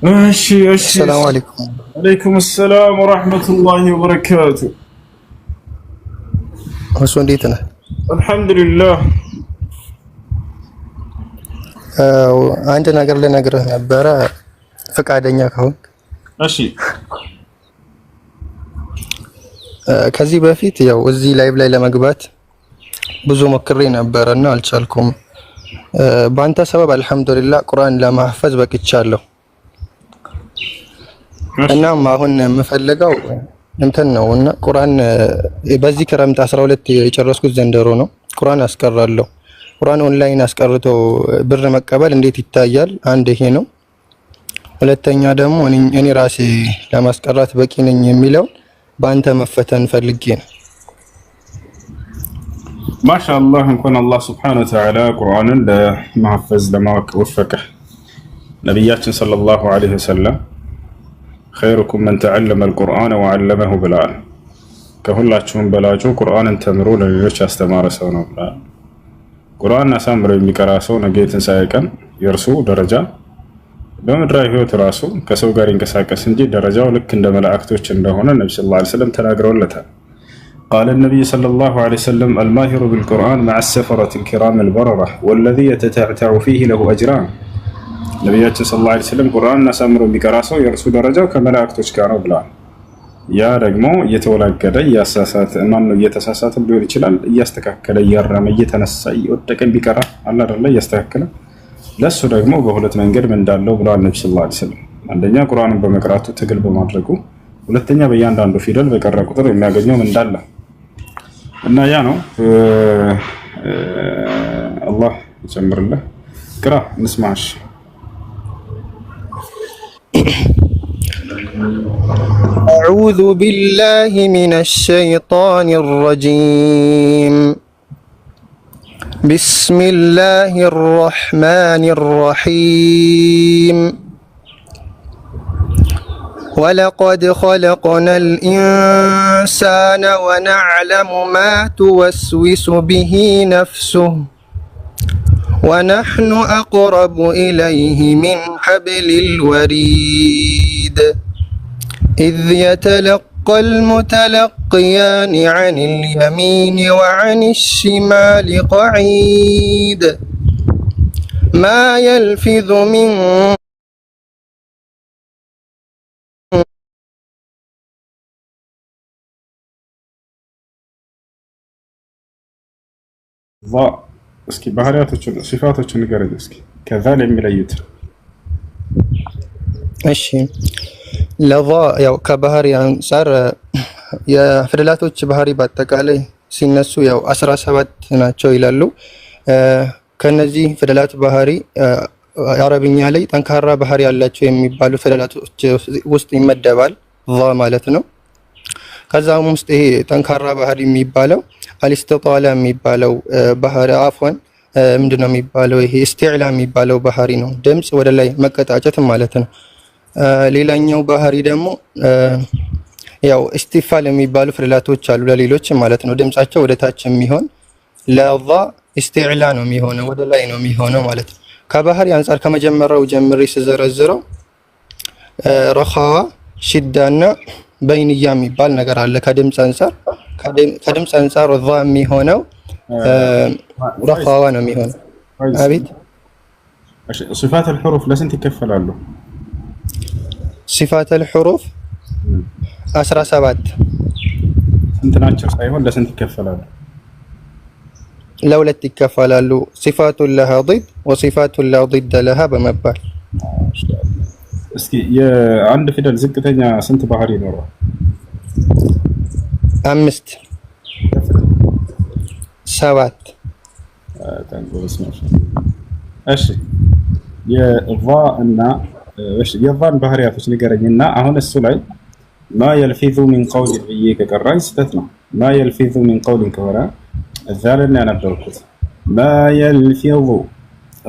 እሺ السلام عليكم. عليكم السلام ورحمة الله وبركاته. እሱ እንዴት ነህ? الحمد لله. አንድ ነገር ልነግርህ ነበረ ፈቃደኛ ከሆንክ። እሺ ከዚህ በፊት ያው እዚህ ላይቭ ላይ ለመግባት ብዙ ሞክሬ ነበረና አልቻልኩም። በአንተ ሰበብ አልሐምዱሊላህ ቁርአን ለማህፈዝ በቅቻለሁ። እናም አሁን የምፈልገው እንትን ነው እና ቁርአን በዚህ ክረምት 12 የጨረስኩት ዘንድሮ ነው። ቁርአን አስቀራለሁ። ቁርአን ኦንላይን አስቀርቶ ብር መቀበል እንዴት ይታያል? አንድ ይሄ ነው። ሁለተኛ ደግሞ እኔ ራሴ ለማስቀራት በቂ ነኝ የሚለው በአንተ መፈተን ፈልጌ ነው። ማሻአላህ እንኳን አላህ ሱብሓነሁ ወተዓላ ቁርአንን ለማህፈዝ ለማወቅ ወፈቀህ። ነቢያችን ሰለላሁ ዐለይሂ ወሰለም ኸይሩኩም መን ተዐለመ አልቁርአነ ወዐለመሁ ብለዋል። ከሁላችሁም በላጩ ቁርአንን ተምሮ ለሌሎች ያስተማረ ሰው ነው ብለዋል። ቁርአን አሳምሮ የሚቀራ ሰው ነገ የትንሣኤ ቀን የእርሱ ደረጃ በምድራዊ ህይወት ራሱ ከሰው ጋር ይንቀሳቀስ እንጂ ደረጃው ልክ እንደ መላእክቶች እንደሆነ ነብዩ ሰለላሁ ዐለይሂ ወሰለም ተናግረውለታል። ቃለ ነቢይ ሰለላሁ ዐለይሂ ወሰለም አልማሂሩ ቢልቁርአን መዐ ሰፈረቲል ኪራሚል በረራ ወለዚ የተተዕተዑ ፊህ ለሁ አጅራን። ነቢያችን ሰለላሁ ዐለይሂ ወሰለም ቁርአንን አሳምሮ የሚቀራ ሰው የእርሱ ደረጃው ከመላእክቶች ጋር ነው ብለዋል። ያ ደግሞ እየተወላገደ እየተሳሳተ ሊሆን ይችላል፣ እያስተካከለ እያረመ እየተነሳ እየወደቀ ቢቀራ አለ አይደለ እያስተካከለ ለሱ ደግሞ በሁለት መንገድ ምን እንዳለው ብለዋል ነብዩ ሰለላሁ ዐለይሂ ወሰለም። አንደኛ ቁርአንን በመቅራቱ ትግል በማድረጉ፣ ሁለተኛ በእያንዳንዱ ፊደል በቀራ ቁጥር የሚያገኘው ምን እንዳለ እና ያ ነው። አላህ ይጨምርልህ። ቅራ እንስማሽ። أعوذ بالله من الشيطان الرجيم. بسم الله الرحمن الرحيم. ولقد خلقنا الإنسان ونعلم ما توسوس به نفسه ونحن أقرب إليه من حبل الوريد إذ يتلقى المتلقيان عن اليمين وعن الشمال قعيد ما يلفظ من እስኪ ባህሪያቶችን ሲፋቶችን ንገረኝ እስኪ ከዛል የሚለዩት። እሺ ለዛ ያው ከባህሪ አንፃር የፊደላቶች ባህሪ በአጠቃላይ ሲነሱ ያው 17 ናቸው ይላሉ። ከነዚህ ፊደላት ባህሪ አረብኛ ላይ ጠንካራ ባህሪ ያላቸው የሚባሉ ፊደላቶች ውስጥ ይመደባል ዛ ማለት ነው። ከዛም ውስጥ ይሄ ጠንካራ ባህሪ የሚባለው አልኢስቲጣላ የሚባለው ባህሪ አፍወን ምንድነው የሚባለው? ይሄ ኢስቲዕላ የሚባለው ባህሪ ነው። ድምጽ ወደ ላይ መቀጣጨት ማለት ነው። ሌላኛው ባህሪ ደግሞ ያው ኢስቲፋል የሚባሉ ፊደላቶች አሉ ለሌሎች ማለት ነው። ድምጻቸው ወደ ታች የሚሆን ለዛ ኢስቲዕላ ነው የሚሆነው፣ ወደ ላይ ነው የሚሆነው ማለት ነው። ከባህሪ አንፃር ከመጀመሪያው ጀምሬ ስዘረዝረው ረኻዋ፣ ሽዳና በይንያ የሚባል ነገር አለ። ከድምጽ አንፃር ዛ የሚሆነው ረኻዋ ነው የሚሆነው። አቤት ሲፋት አልሑሩፍ ለስንት ይከፈላሉ? ሲፋት አልሑሩፍ 17 ስንት ናቸው ሳይሆን ለስንት ይከፈላሉ? ለሁለት ይከፈላሉ። ሲፋቱን ለሃ ضد ወሲፋቱን ላ ضد ለሃ በመባል። እስኪ የአንድ ፊደል ዝቅተኛ ስንት ባህሪ ይኖረዋል? 5 7 እሺ የዛን ባህሪያቶች ንገረኝና አሁን እሱ ላይ ማ የልፊዙ ሚን ቀውሊን ብዬ ከቀራኝ ስህተት ነው። ማ የልፊዙ ሚን ቀውሊን ከሆነ እዛ ላይ ያነበርኩት ማ የልፊዙ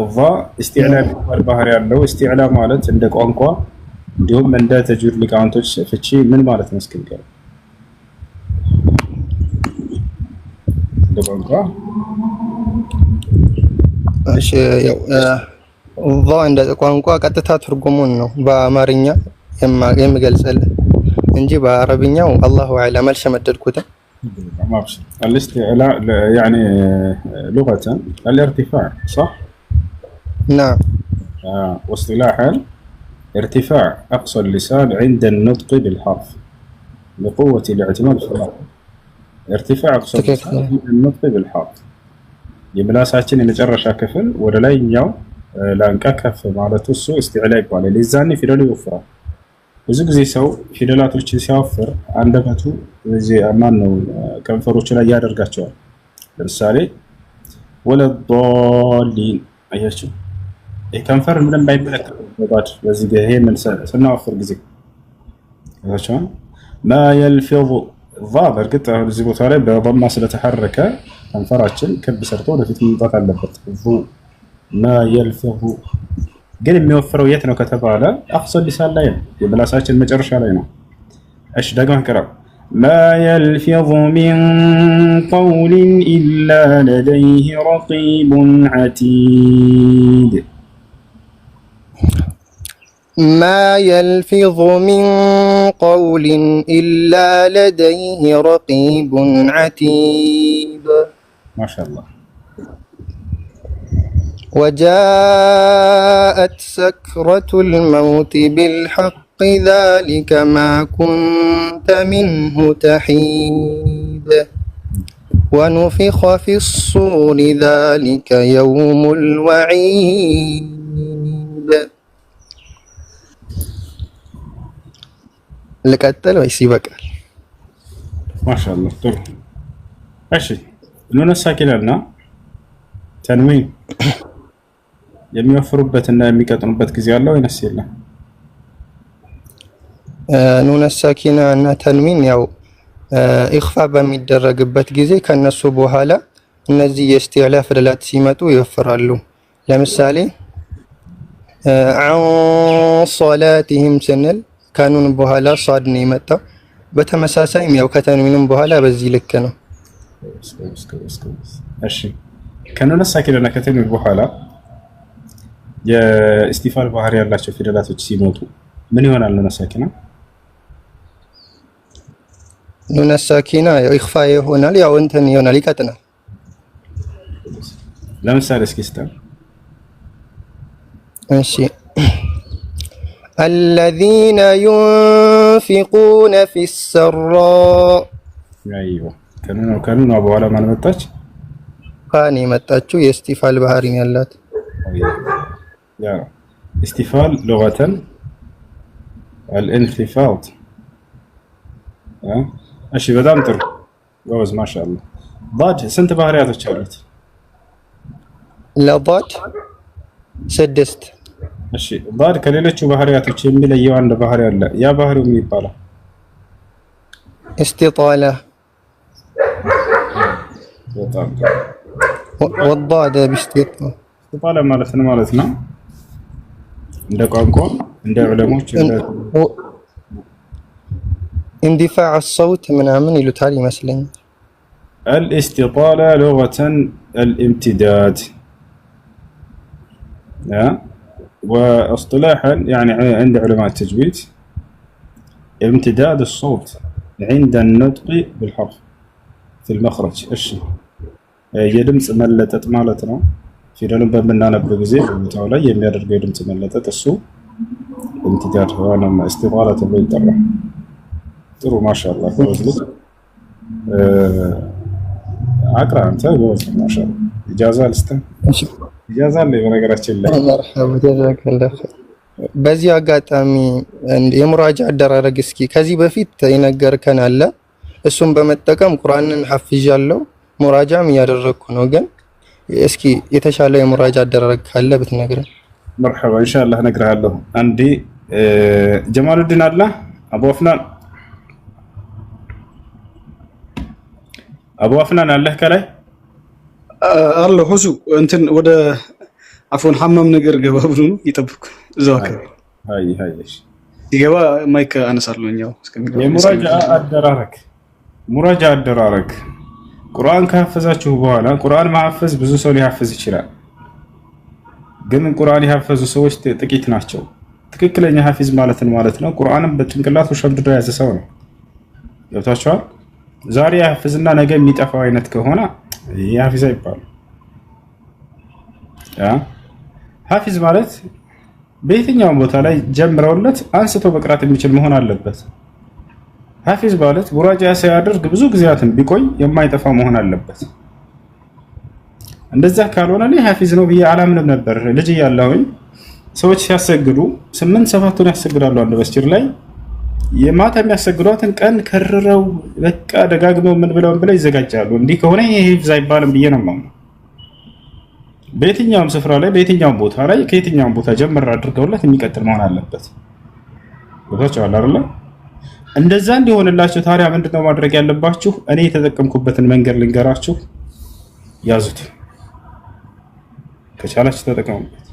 እዛ ኢስቲዕላ የሚባል ባህሪ ያለው። ኢስቲዕላ ማለት እንደ ቋንቋ እንዲሁም እንደ ተጅዊድ ሊቃውንቶች ፍቺ ምን ማለት ነው? እስኪ ንገረኝ። እንደ ቋንቋ እሺ ያው ቫ እንደ ቋንቋ ቀጥታ ትርጉሙን ነው በአማርኛ የምገልጽልህ እንጂ በአረብኛው አላሁ አዕለም አልሸመደድኩትም። الاستعلاء يعني لغة الارتفاع صح؟ نعم. واصطلاحا ارتفاع أقصى اللسان عند النطق بالحرف لقوة الاعتماد في اللفظ. ارتفاع أقصى اللسان عند النطق بالحرف የምላሳችን የመጨረሻ ክፍል ወደ ላይኛው ላንቃ ከፍ ማለት እሱ استعلاء ይባላል። ለዛኔ ፊደሉ ይወፍራል። ብዙ ጊዜ ሰው ፊደላቶችን ሲያወፍር አንደበቱ እዚህ ማን ነው ከንፈሮቹ ላይ ያደርጋቸዋል። ለምሳሌ ወለዶሊን አያችሁ ከንፈር ምንም ባይመለከት ወዳጅ በዚህ ይሄ ምን ስናወፍር ጊዜ አያችሁ ما يلفظ ض በርግጥ እዚህ ቦታ ላይ በضማ ስለተሐረከ ከንፈራችን ክብ ሰርቶ ወደፊት መምጣት አለበት። ما يلفظ ግን የሚወፍረው የት ነው ከተባለ አክሰ ሊሳን ላይ ነው የምላሳችን መጨረሻ ላይ ነው። እሺ ደግመህ ቅራ ما يلفظ من قول إلا لديه رقيب عتيد. ما يلفظ من قول إلا لديه رقيب عتيد. ما شاء الله. وجاءت سكرة الموت بالحق ذلك ما كنت منه تحيد ونفخ في الصور ذلك يوم الوعيد. لقتل ويسيبك ما شاء الله. طيب እሺ ኑን ሳኪናና ተንዊን የሚወፍሩበትና የሚቀጥኑበት ጊዜ አለ ወይስ የለም? ኑን ሳኪና እና ተንዊን ያው ኢኽፋ በሚደረግበት ጊዜ ከነሱ በኋላ እነዚህ የእስቲዕላ ፊደላት ሲመጡ ይወፍራሉ። ለምሳሌ አን ሶላቲሂም ስንል ከኑን በኋላ ሷድ ነው የመጣው። በተመሳሳይም ያው ከተንዊንም በኋላ በዚህ ልክ ነው። እሺ ከኑን ሳኪናና ከተንዊን በኋላ የኢስቲፋል ባህሪ ያላቸው ፊደላቶች ሲሞቱ ምን ይሆናል? ኑን ሳኪና ኑን ሳኪና ያው ኢኽፋ ይሆናል፣ ያው እንትን ይሆናል፣ ይቀጥናል። ለምሳሌ እስኪ ስታል እሺ الذين ينفقون في السراء ايوه ከኑን በኋላ ማን መጣች? ካን የመጣችው የኢስቲፋል ባህሪ ያላት يا استفال لغة الانخفاض. እሺ በጣም ጥሩ ጎበዝ ማሻአላህ። ضاد ስንት ባህሪያቶች አሉት? ለضاد 6። እሺ ضاد ከሌሎቹ ባህሪያቶች የሚለየው አንድ ባህሪ አለ። ያ ባህሪው ምን ይባላል? استطالة. በጣም والضاد باستطالة ማለት ነው ማለት ነው እንደ ቋንቋ እንደ ዑለሞች اندفاع الصوت ምናምን ይሉታል ይመስለኛል። الاستطالة لغة الامتداد واصطلاحا يعني عند علماء التجويد امتداد الصوت عند النطق بالحرف في المخرج. እሺ የድምጽ መለጠጥ ማለት ነው። ፊደሉን በመናነብ ጊዜ ቦታው ላይ የሚያደርገው የድምጽ መለጠጥ እሱ امتداد ወይም استطالة ተብሎ ይጠራል። ጥሩ ማሻአላህ ወዝልት አቅራ አንተ ወዝ ማሻአላህ ኢጃዛ ልስተ ኢጃዛ ላይ በነገራችን ላይ መርሐባ ጀዛከላህ። በዚህ አጋጣሚ የሙራጃ አደራረግ እስኪ ከዚህ በፊት የነገርከን አለ፣ እሱን በመጠቀም ቁርአንን ሐፍዣለሁ ሙራጃም እያደረኩ ነው። ግን እስኪ የተሻለ የሙራጃ አደራረግ ካለ ብትነግረን። መርሐባ ኢንሻአላህ እነግርሃለሁ። አንዴ ጀማሉዲን አለ አቡ አፍናን አለህ ከላይ አለ ሁሱ እንትን ወደ አፎን ሐማም ነገር ገባ ብሎ ነው ይጠብቁ እዛው አካባቢ ሃይ ይገባ ማይክ አነሳለሁኛው እስከሚገባ ሙራጃ አደራረግ ቁርአን ካፈዛችሁ በኋላ ቁርአን ማሐፈዝ ብዙ ሰው ሊሐፍዝ ይችላል። ግን ቁርአን የሐፈዙ ሰዎች ጥቂት ናቸው። ትክክለኛ ሐፊዝ ማለት ነው ቁርአንን በጭንቅላቱ ሸምድዶ የያዘ ሰው ነው። ገብታችኋል? ዛሬ ያህፍዝና ነገ የሚጠፋው አይነት ከሆነ ይሄ ሐፊዝ አይባልም። ሐፊዝ ማለት በየትኛውም ቦታ ላይ ጀምረውለት አንስቶ መቅራት የሚችል መሆን አለበት። ሐፊዝ ማለት ሙራጃ ሳያደርግ ብዙ ጊዜያትን ቢቆይ የማይጠፋ መሆን አለበት። እንደዛ ካልሆነ እኔ ሐፊዝ ነው ብዬ አላምንም ነበር። ልጅ እያለሁኝ ሰዎች ሲያሰግዱ 8-7ቱን ያሰግዳሉ አንድ መስጂድ ላይ። የማታ የሚያሰግዷትን ቀን ከርረው በቃ ደጋግመው ምን ብለው ይዘጋጃሉ። እንዲህ ከሆነ ይሄ ሂፍዝ አይባልም ብዬ ነው የማምነው። በየትኛውም ስፍራ ላይ በየትኛውም ቦታ ላይ ከየትኛውም ቦታ ጀምር አድርገውለት የሚቀጥል መሆን አለበት። ቦታቸው አይደለ? እንደዛ እንዲሆንላችሁ ታዲያ ምንድነው ማድረግ ያለባችሁ? እኔ የተጠቀምኩበትን መንገድ ልንገራችሁ፣ ያዙት። ከቻላችሁ ተጠቀሙበት።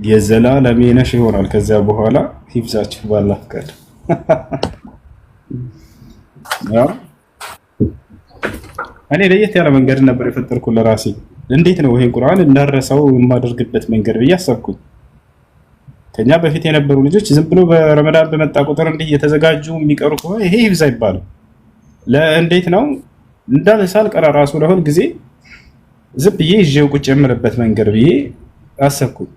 የዘላለም ነሽ ይሆናል። ከዚያ በኋላ ሂፍዛችሁ ባላህ ፈቃድ እኔ ለየት ያለ መንገድ ነበር የፈጠርኩት ለራሴ። እንዴት ነው ይሄን ቁርአን እንዳረሰው የማደርግበት መንገድ ብዬ አሰብኩኝ። ከኛ በፊት የነበሩ ልጆች ዝም ብሎ በረመዳን በመጣ ቁጥር እንዲህ የተዘጋጁ የሚቀሩ ከሆነ ይሄ ሂፍዝ አይባልም። ለእንዴት ነው እንዳልሳል ቀራ ራሱ ለሁል ጊዜ ዝም ብዬ ይዤው ቁጭ የምልበት መንገድ ብዬ አሰብኩኝ።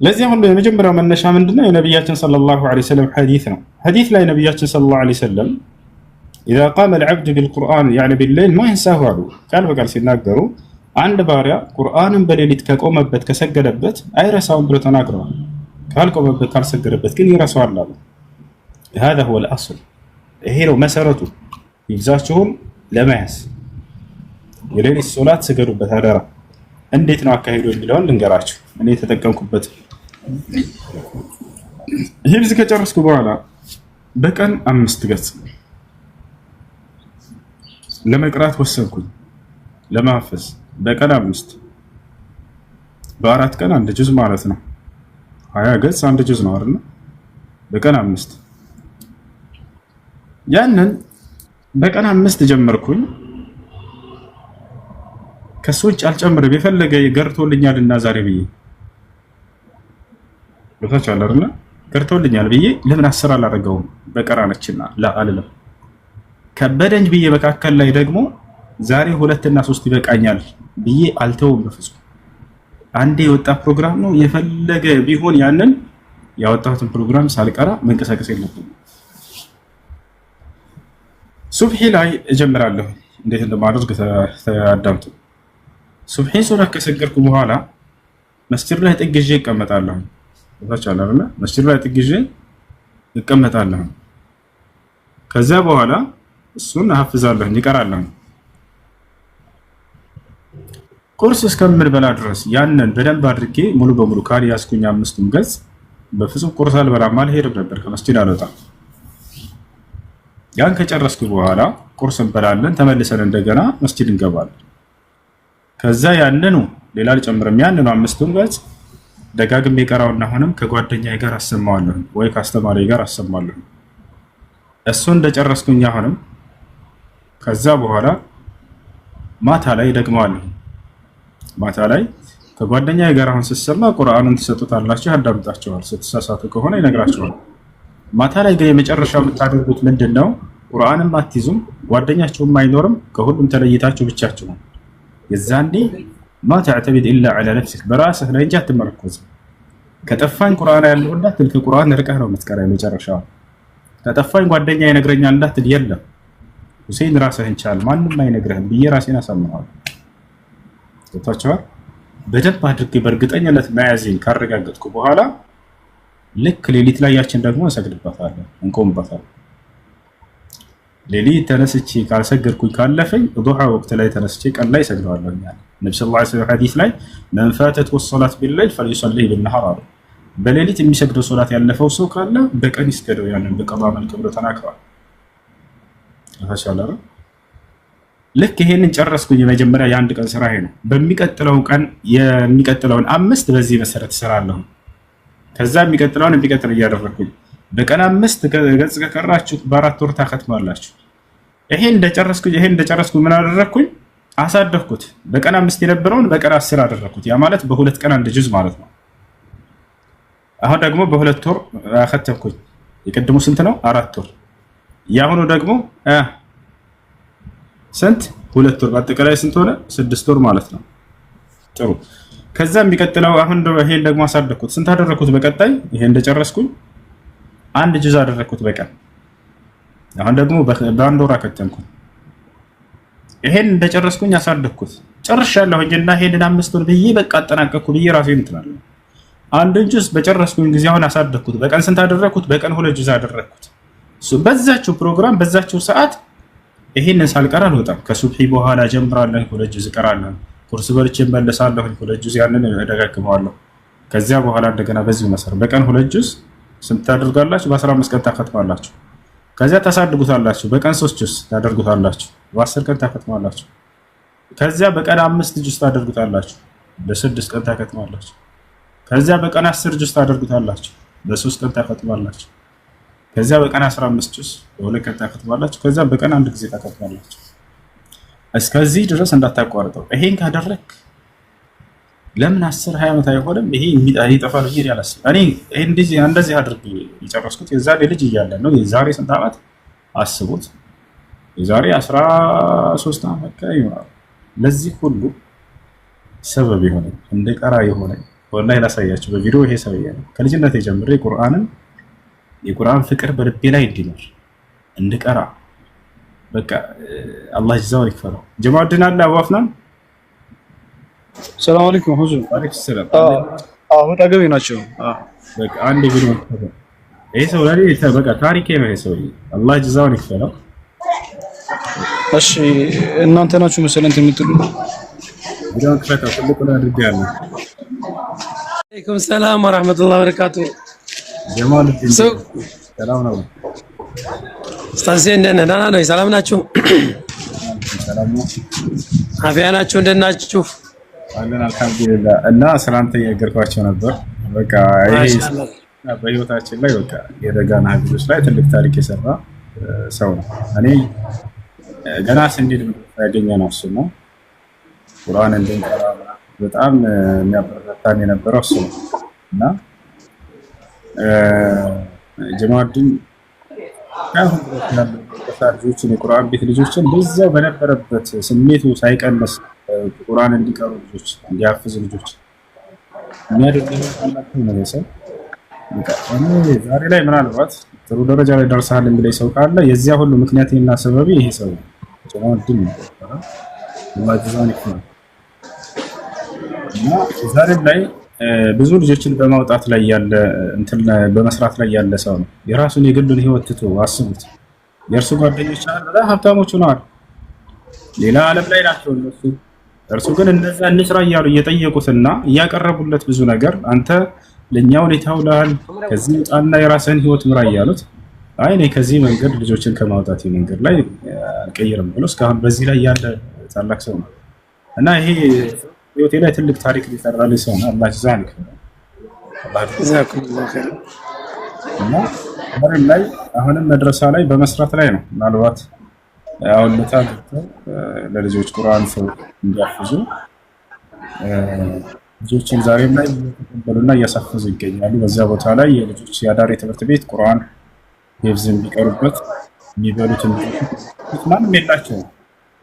ለዚህ ሁሉ የመጀመሪያው መነሻ ምንድነው? የነብያችን ሰለላሁ ዐለይሂ ወሰለም ሐዲስ ነው። ሐዲስ ላይ ነብያችን ሰለላሁ ዐለይሂ ወሰለም إذا قام العبد بالقرآن يعني بالليل ما ينساه አሉ። ቃል በቃል ሲናገሩ አንድ ባሪያ ቁርአንን በሌሊት ከቆመበት ከሰገደበት አይረሳውም ብሎ ተናግረዋል። ካልቆመበት ካልሰገደበት ግን ይረሳዋል አሉ። هذا هو الأصل። ይሄ ነው መሰረቱ። ይብዛችሁን ለመያዝ የሌሊት ሶላት ስገዱበት አደራ። እንዴት ነው አካሄዱ የሚለውን ልንገራችሁ። እኔ የተጠቀምኩበት ሂፍዝ ከጨረስኩ በኋላ በቀን 5 ገጽ ለመቅራት ወሰንኩኝ። ለማፈዝ በቀን 5 በ4 ቀን 1 ጁዝ ማለት ነው። 20 ገጽ 1 ጁዝ ነው አይደል? በቀን 5 ያንን በቀን 5 ጀመርኩኝ። ከሶች አልጨምርም የፈለገ ገርቶልኛልና ዛሬ ብዬ ለታቻለ አይደል? ገርቶልኛል ብዬ ለምን 10 አላደርገውም? በቀራ ነችና አልለም። ከበደኝ ብዬ መካከል ላይ ደግሞ ዛሬ 2 እና 3 ይበቃኛል ብዬ አልተውም በፍጹም። አንዴ የወጣ ፕሮግራም ነው የፈለገ ቢሆን ያንን ያወጣሁትን ፕሮግራም ሳልቀራ መንቀሳቀስ የለብኝም። ሱብሂ ላይ እጀምራለሁ። እንዴት እንደማደርግ ተያዳምጡ። ሱብሂ ሶላት ከሰገድኩ በኋላ መስጂድ ላይ ጥግጄ እቀመጣለሁ። ወጣቻለሁ አይደል? መስጂድ ላይ ጥግጄ እቀመጣለሁ። ከዛ በኋላ እሱን አሐፍዛለሁ ይቀራለሁ። ቁርስ እስከምንበላ ድረስ ያንን በደንብ አድርጌ ሙሉ በሙሉ ካልያዝኩኝ 5ቱን ገጽ በፍጹም ቁርስ አልበላም፣ አልሄድም ነበር፣ ከመስጂድ አልወጣም። ያን ከጨረስኩ በኋላ ቁርስ እንበላለን፣ ተመልሰን እንደገና መስጂድ እንገባለን። ከዛ ያንኑ ሌላ አልጨምርም፣ ያንኑ 5ቱን ገጽ ደጋግሜ ቀራውና አሁንም ከጓደኛዬ ጋር አሰማዋለሁ ወይ ከአስተማሪዬ ጋር አሰማዋለሁ። እሱ እንደጨረስኩኝ አሁንም ከዛ በኋላ ማታ ላይ ደግመዋለሁ። ማታ ላይ ከጓደኛዬ ጋር አሁን ስሰማ ቁርአኑን ትሰጡታላችሁ፣ ያዳምጣችኋል። ስትሳሳቱ ከሆነ ይነግራችኋል። ማታ ላይ ግን የመጨረሻው የምታደርጉት ምንድነው? ቁርአንም አትይዙም፣ ጓደኛችሁም አይኖርም፣ ከሁሉም ተለይታችሁ ብቻችሁ ነው። የዛኔ ማ ተዕተሚድ ኢላ ዐላ ነፍሲክ፣ በራስህ ላይ እንጂ አትመረኮዝም። ከጠፋኝ ቁርአን ያለው እንዳትል ከቁርአን ርቀህ ነው የምትቀራ። የመጨረሻው ከጠፋኝ ጓደኛ ይነግረኛል እንዳትል፣ የለም ሁሴን ራስህን ቻል፣ ማንም አይነግርህም ብዬ ራሴን አሳምነዋለሁ። ወጣችኋል። በደንብ አድርጌ በእርግጠኝነት መያዜን ካረጋገጥኩ በኋላ ልክ ሌሊት ላይ ያችን ደግሞ እንሰግድባታለን፣ እንቆምባታለን። ሌሊት ተነስቼ ካልሰገድኩኝ ካለፈኝ ዱሃ ወቅት ላይ ተነስቼ ቀን ላይ ሰግደዋለሁ። ነብዩ ሰለላሁ ዐለይሂ ወሰለም ሐዲስ ላይ መን ፋተቱ ሶላት ቢለይል ፈሊሰሊ ቢነሃር አሉ። በሌሊት የሚሰግደው ሶላት ያለፈው ሰው ካለ በቀን ይስገደው፣ ያንን በቀባ መልክ ብሎ ተናግረዋል። ተሻላረ ልክ ይሄንን ጨረስኩኝ። የመጀመሪያ የአንድ ቀን ስራ ይሄ ነው። በሚቀጥለው ቀን የሚቀጥለውን 5 በዚህ መሰረት እሰራለሁ። ከዛ የሚቀጥለውን እያደረኩኝ በቀን 5 ገጽ ከቀራችሁ በ4 ወር ታከትማላችሁ። ይሄን እንደጨረስኩ ምን አደረኩኝ? አሳደግኩት። በቀን 5 የነበረውን በቀን 10 አደረኩት። ያ ማለት በሁለት ቀን አንድ ጁዝ ማለት ነው። አሁን ደግሞ በሁለት ወር አከተምኩኝ። የቀድሞ ስንት ነው? 4 ወር። ያሁኑ ደግሞ ስንት? 2 ወር። በአጠቃላይ ስንት ሆነ? 6 ወር ማለት ነው። ጥሩ። ከዛ የሚቀጥለው አሁን ይሄን ደግሞ አሳደግኩት። ስንት አደረኩት? በቀጣይ ይሄ እንደጨረስኩኝ 1 ጁዝ አደረኩት በቀን። አሁን ደግሞ በአንድ ወር አከተምኩኝ። ይሄን እንደጨረስኩኝ አሳደግኩት። ጨርሻለሁኝና ይሄንን 5 ወር ብዬ በቃ አጠናቀቅኩ ብዬ ራሴን እንትናለሁ። አንድን ጁዝ በጨረስኩኝ ጊዜ አሁን አሳደግኩት። በቀን ስንት አደረኩት? በቀን 2 ጁዝ አደረኩት። በዛችው ፕሮግራም በዛችው ሰዓት ይሄንን ሳልቀር አልወጣም። ከሱብሒ በኋላ ጀምራለሁ፣ 2 ጁዝ እቀራለሁ። ቁርስ በልቼ እመለሳለሁ፣ 2 ጁዝ ያንን እደጋግመዋለሁ። ከዚያ በኋላ እንደገና በዚህ መሰረት በቀን 2 ጁዝ ስንት ታደርጋላችሁ? በ15 ቀን ታከትማላችሁ። ከዚያ ታሳድጉታላችሁ። በቀን 3 ጁዝ ታደርጉታላችሁ። በ10 ቀን ታከትማላችሁ። ከዚያ በቀን 5 ጁዝ ታደርጉታላችሁ። በ6 ቀን ታከትማላችሁ። ከዚያ በቀን 10 ጁዝ ታደርጉታላችሁ። በ3 ቀን ታከትማላችሁ። ከዚያ በቀን 15 ጁዝ በ2 ቀን ታከትማላችሁ። ከዚያ በቀን 1 ጊዜ ታከትማላችሁ። እስከዚህ ድረስ እንዳታቋርጠው። ይሄን ካደረክ ለምን 10-20 ዓመት አይሆንም? ይሄ ይጠፋል ብዬ ያላስብ። እኔ እንደዚህ አድርጌ የጨረስኩት የዛሬ ልጅ እያለ ነው። የዛሬ ስንት ዓመት አስቡት። የዛሬ 13 ዓመት ይሆናል። ለዚህ ሁሉ ሰበብ የሆነ እንደቀራ የሆነ ወላሂ ላሳያችሁ በቪዲዮ። ይሄ ሰውዬ ነው ከልጅነት ጀምሬ የቁርአን ፍቅር በልቤ ላይ እንዲኖር እንድቀራ በቃ አላህ ይዛው ይክፈለው። ጀማዓድን አለ አዋፍናን ሰላም አለይኩም ሁዙ። አለይኩም ሰላም። አሁን አገቢ ናቸው። በቃ አንድ ቪዲዮ ይሄ ሰው ላይ በቃ ታሪኬ ነው። ይሄ ሰውዬ አላህ ይዛው ይክፈለው። እሺ እናንተ ናችሁ መሰለኝ የምትሉ ቪዲዮ ከፈታ ትልቁ ላይ አድርጋለሁ። አለይኩም ሰላም ወራህመቱላሂ ወበረካቱ። ጀማዓድን ሰላም ነው። ኡስታዝ እንደነ ደህና ነው? ሰላም ናችሁ? ሰላም ነው። አፊያ ናችሁ? እንደት ናችሁ? አለን አልሐምዱሊላህ። እና ሰላምታ እየነገርኳቸው ነበር። በቃ ይሄ በህይወታችን ላይ በቃ የደጋና ሀዲሶች ላይ ትልቅ ታሪክ የሰራ ሰው ነው። እኔ ገና ስንሄድ ያገኘነው እሱ ነው። ቁርአን እንድንቀራ በጣም የሚያበረታታን የነበረው እሱ ነው። እና ጀማዓድን ልጆችን የቁርአን ቤት ልጆችን በዛው በነበረበት ስሜቱ ሳይቀንስ ቁርአን እንዲቀሩ ልጆች እንዲያፍዙ ልጆች የሚያደርገው ነው። ሰው ዛሬ ላይ ምናልባት ጥሩ ደረጃ ላይ ደርሰሃል እንግዲህ ሰው ካለ የዚያ ሁሉ ምክንያት እና ሰበብ ይሄ ሰው ነው። ጀማዓድን ነው ማጅዛን ይፈናል። እና ዛሬ ላይ ብዙ ልጆችን በማውጣት ላይ ያለ እንትን በመስራት ላይ ያለ ሰው ነው። የራሱን የግሉን ህይወት ትቶ አስቡት። የእርሱ ጓደኞች በጣም ሀብታሞች ሆነዋል፣ ሌላ ዓለም ላይ ናቸው እነሱ። እርሱ ግን እንደዛ እንስራ እያሉ እየጠየቁትና እያቀረቡለት ብዙ ነገር አንተ ለእኛ ሁኔታው ላል ከዚህ ውጣና የራስህን ህይወት ምራ እያሉት አይ እኔ ከዚህ መንገድ ልጆችን ከማውጣት መንገድ ላይ አልቀይርም ብሎ እስካሁን በዚህ ላይ ያለ ታላቅ ሰው ነው። እና ይሄ ህይወቴ ላይ ትልቅ ታሪክ ሊሰራልኝ ሰው ነው። አላህ ይዛን ይከራል። ጀዛኩሙላሁ ኸይር። እና ዛሬም ላይ አሁንም መድረሳ ላይ በመስራት ላይ ነው። ምናልባት አሁን ለታገተው ለልጆች ቁርአን ሰው እንዲያፍዙ ልጆችን ዛሬም ላይ እየተቀበሉና እያሳፈዙ ይገኛሉ። በዛ ቦታ ላይ የልጆች የአዳሪ ትምህርት ቤት ቁርአን ሂፍዝን ቢቀሩበት የሚበሉት ማንም የላቸውም።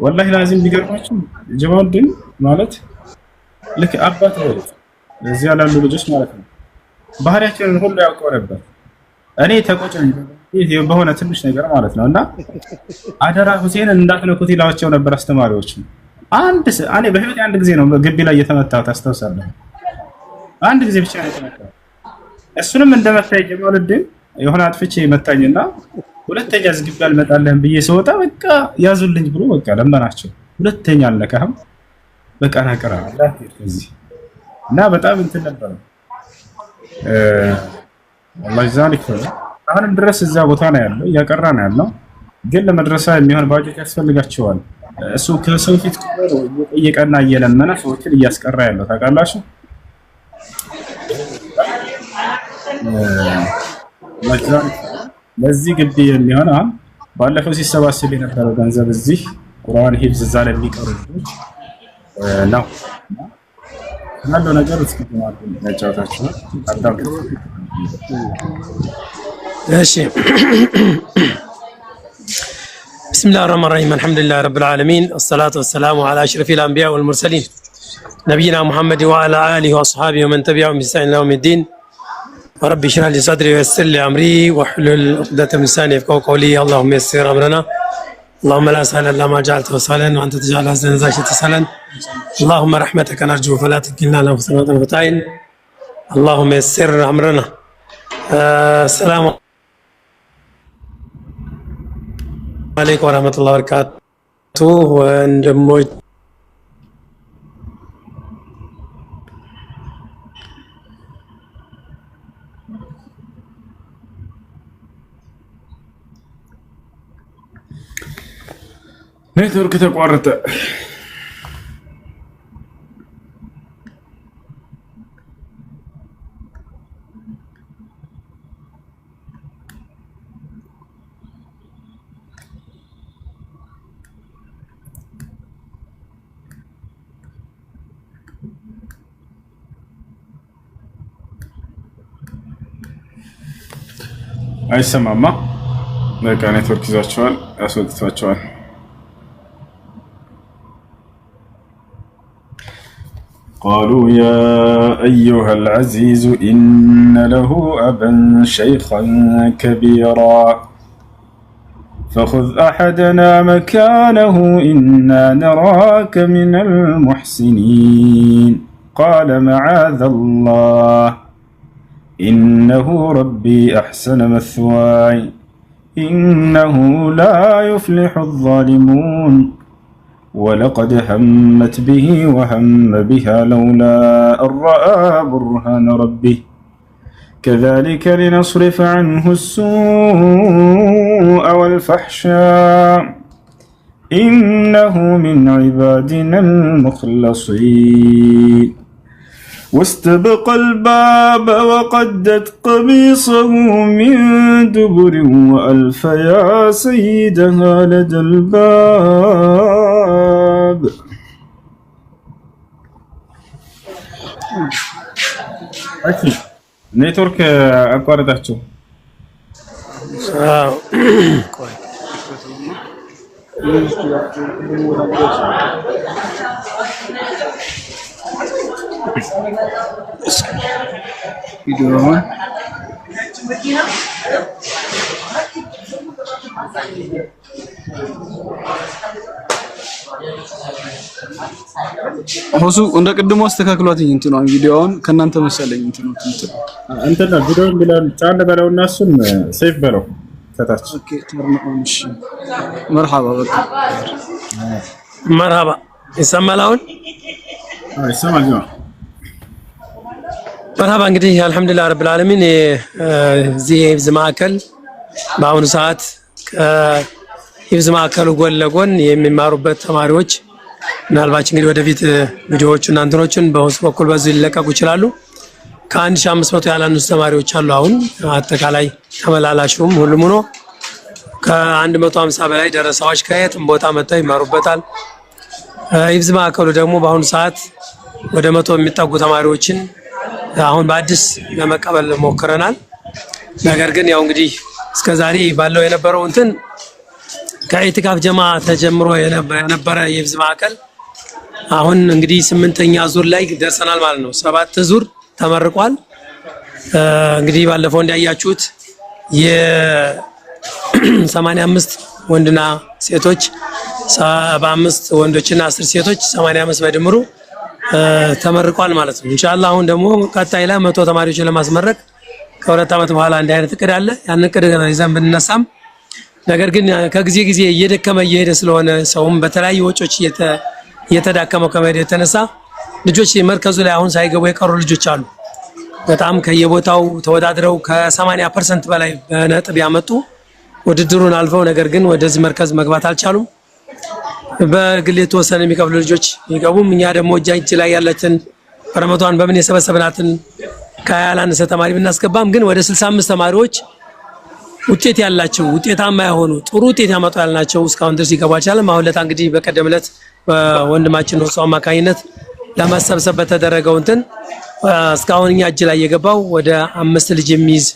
ወላሂ ላዚም ቢገርማችሁ ጀማዓድን ማለት ልክ አባት ነው እዚያ ላሉ ልጆች ማለት ነው። ባህሪያችንን ሁሉ ያውቀው ነበር። እኔ ተቆጨኝ በሆነ ትንሽ ነገር ማለት ነው። እና አደራ ሁሴን እንዳትነኩት ይላቸው ነበር አስተማሪዎች። እኔ በህይወቴ አንድ ጊዜ ነው ግቢ ላይ የተመታሁት አስታውሳለሁ። አንድ ጊዜ ብቻ ነው የተመታሁት። እሱንም እንደመታኝ ጀማዓድን የሆነ አጥፍቼ መታኝና ሁለተኛ ዝግብ አልመጣልህም ብዬ ስወጣ በቃ ያዙልኝ ብሎ በቃ ለመናቸው። ሁለተኛ አልነካህም በቃ ናቀራ አላህ እዚህ እና በጣም እንትን ነበር። አላህ ይዛልክ አሁንም ድረስ እዛ ቦታ ነው ያለው፣ እያቀራ ነው ያለው። ግን ለመድረሳ የሚሆን ባጀት ያስፈልጋቸዋል። እሱ ከሰው ፊት እየጠየቀና እየለመነ ሰዎችን እያስቀራ ያለው ታውቃላችሁ። ለዚህ ግቢ የሚሆን ባለፈው ሲሰባሰብ የነበረው ገንዘብ እዚህ ቁርአን ሂፍዝ እዛ ላይ የሚቀሩ ነው ያለው ነገር እስኪ ማለት ነጫውታችሁ አዳም እሺ بسم الله الرحمن الرحيم الحمد لله رب العالمين الصلاة والسلام على أشرف الأنبياء والمرسلين نبينا محمد وعلى آله وأصحابه ومن تبعهم بإحسان إلى يوم الدين رب اشرح لي صدري ويسر لي أمري واحلل عقدة من لساني يفقهوا قولي اللهم يسر أمرنا اللهم لا سهل إلا ما جعلته سهلا وأنت تجعل الحزن إذا شئت سهلا اللهم رحمتك نرجو فلا تكلنا إلى أنفسنا طرفة عين اللهم يسر أمرنا السلام عليكم ورحمة الله وبركاته وندمج ኔትወርክ ተቋረጠ አይሰማማ በቃ ኔትወርክ ይዛቸዋል ያስወጥቷቸዋል قالوا يا أيها العزيز إن له أبا شيخا كبيرا فخذ أحدنا مكانه إنا نراك من المحسنين قال معاذ الله إنه ربي أحسن مثواي إنه لا يفلح الظالمون ولقد همت به وهم بها لولا أن رأى برهان ربه كذلك لنصرف عنه السوء والفحشاء إنه من عبادنا المخلصين واستبق الباب وقدت قميصه من دبر وألف يا سيدها لدى الباب ኔትወርክ አቋረጣችሁ ቪዲዮውን ሆሱ እንደ ቅድሞ አስተካክሏትኝ እንትኑ ቪዲዮውን ከናንተ መሰለኝ እንትኑ እንትና ቪዲዮውን ብለን ጫን በለውና እሱን ሴቭ በለው ከታች ኦኬ ተርኖን እሺ መርሐባ በቃ መርሐባ ይሰማል አሁን ይሰማል ነው መርሐባ እንግዲህ አልহামዱሊላህ ረብል ዓለሚን እዚህ የሂፍዝ ማዕከል በአሁኑ ሰዓት ከሂፍዝ ማዕከሉ ጎን ለጎን የሚማሩበት ተማሪዎች ምናልባት እንግዲህ ወደፊት ቪዲዮዎቹና እንትኖችን በውስጥ በኩል በዚህ ሊለቀቁ ይችላሉ ከ1500 ያላነሱ ተማሪዎች አሉ አሁን አጠቃላይ ተመላላሹም ሁሉም ሆኖ ከ150 በላይ ደረሳዎች ከየትም ቦታ መጥተው ይማሩበታል ሂፍዝ ማዕከሉ ደግሞ በአሁኑ ሰዓት ወደ 100 የሚጠጉ ተማሪዎችን አሁን በአዲስ ለመቀበል ሞክረናል ነገር ግን ያው እንግዲህ እስከዛሬ ባለው የነበረው እንትን ከኢትካፍ ጀማ ተጀምሮ የነበረ የሂፍዝ ማዕከል አሁን እንግዲህ 8ኛ ዙር ላይ ደርሰናል ማለት ነው 7 ዙር ተመርቋል እንግዲህ ባለፈው እንዳያችሁት የ85 ወንድና ሴቶች 75 ወንዶችና 10 ሴቶች 85 በድምሩ ተመርቋል ማለት ነው ኢንሻአላህ አሁን ደግሞ ቀጣይ ላይ 100 ተማሪዎችን ለማስመረቅ ከሁለት ዓመት በኋላ እንደ አይነት እቅድ አለ ያን እቅድ ይዘን ብንነሳም ነገር ግን ከጊዜ ጊዜ እየደከመ እየሄደ ስለሆነ ሰውም በተለያዩ ወጮች እየተዳከመው ከመሄድ የተነሳ ልጆች መርከዙ ላይ አሁን ሳይገቡ የቀሩ ልጆች አሉ በጣም ከየቦታው ተወዳድረው ከ80% በላይ በነጥብ ያመጡ ውድድሩን አልፈው ነገር ግን ወደዚህ መርከዝ መግባት አልቻሉም በግል የተወሰነ የሚከፍሉ ልጆች ይገቡም እኛ ደግሞ እጅ ላይ ያለችን ረመዳን በምን የሰበሰብናትን ከያላነሰ ተማሪ ብናስገባም ግን ወደ 65 ተማሪዎች ውጤት ያላቸው ውጤታማ የሆኑ ጥሩ ውጤት ያመጡ ያልናቸው እስካሁን ድረስ ይገባ ይችላል። አሁን ለታ እንግዲህ በቀደም ዕለት ወንድማችን ነው ሰው አማካኝነት ለማሰብሰብ በተደረገው እንትን እስካሁን እኛ እጅ ላይ የገባው ወደ 5 ልጅ የሚይዝ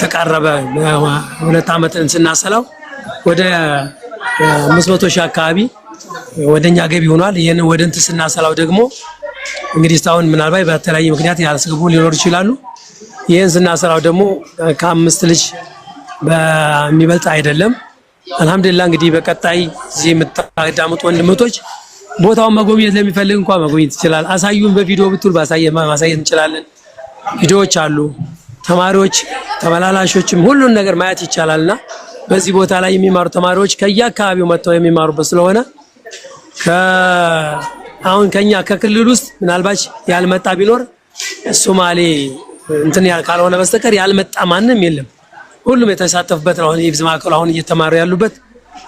ተቃረበ 2 ዓመትን ስናሰላው ወደ 500 ሺህ አካባቢ ወደኛ ገቢ ሆኗል። ይሄን ወደ እንትን ስናሰላው ደግሞ እንግዲህ እስካሁን ምናልባት በተለያየ ምክንያት ያልስገቡ ሊኖር ይችላሉ። ይሄን ስናሰላው ደግሞ ከ5 ልጅ በሚበልጥ አይደለም። አልহামዱሊላህ እንግዲህ በቀጣይ እዚህ የምታዳምጡ ወንድሞች ቦታውን መጎብኘት ለሚፈልግ እንኳን መጎብኘት ይችላል። አሳዩን በቪዲዮ ብትል ማሳየት እንችላለን። ቪዲዮዎች አሉ። ተማሪዎች ተመላላሾችም ሁሉን ነገር ማየት ይቻላልና በዚህ ቦታ ላይ የሚማሩ ተማሪዎች ከየአካባቢው መጥተው የሚማሩበት ስለሆነ አሁን ከኛ ከክልል ውስጥ ምናልባት ያልመጣ ቢኖር ሶማሌ እንትን ካልሆነ በስተቀር ያልመጣ ማንም የለም። ሁሉም የተሳተፈበት ነው። የሂፍዝ ማዕከሉ አሁን እየተማሩ ያሉበት።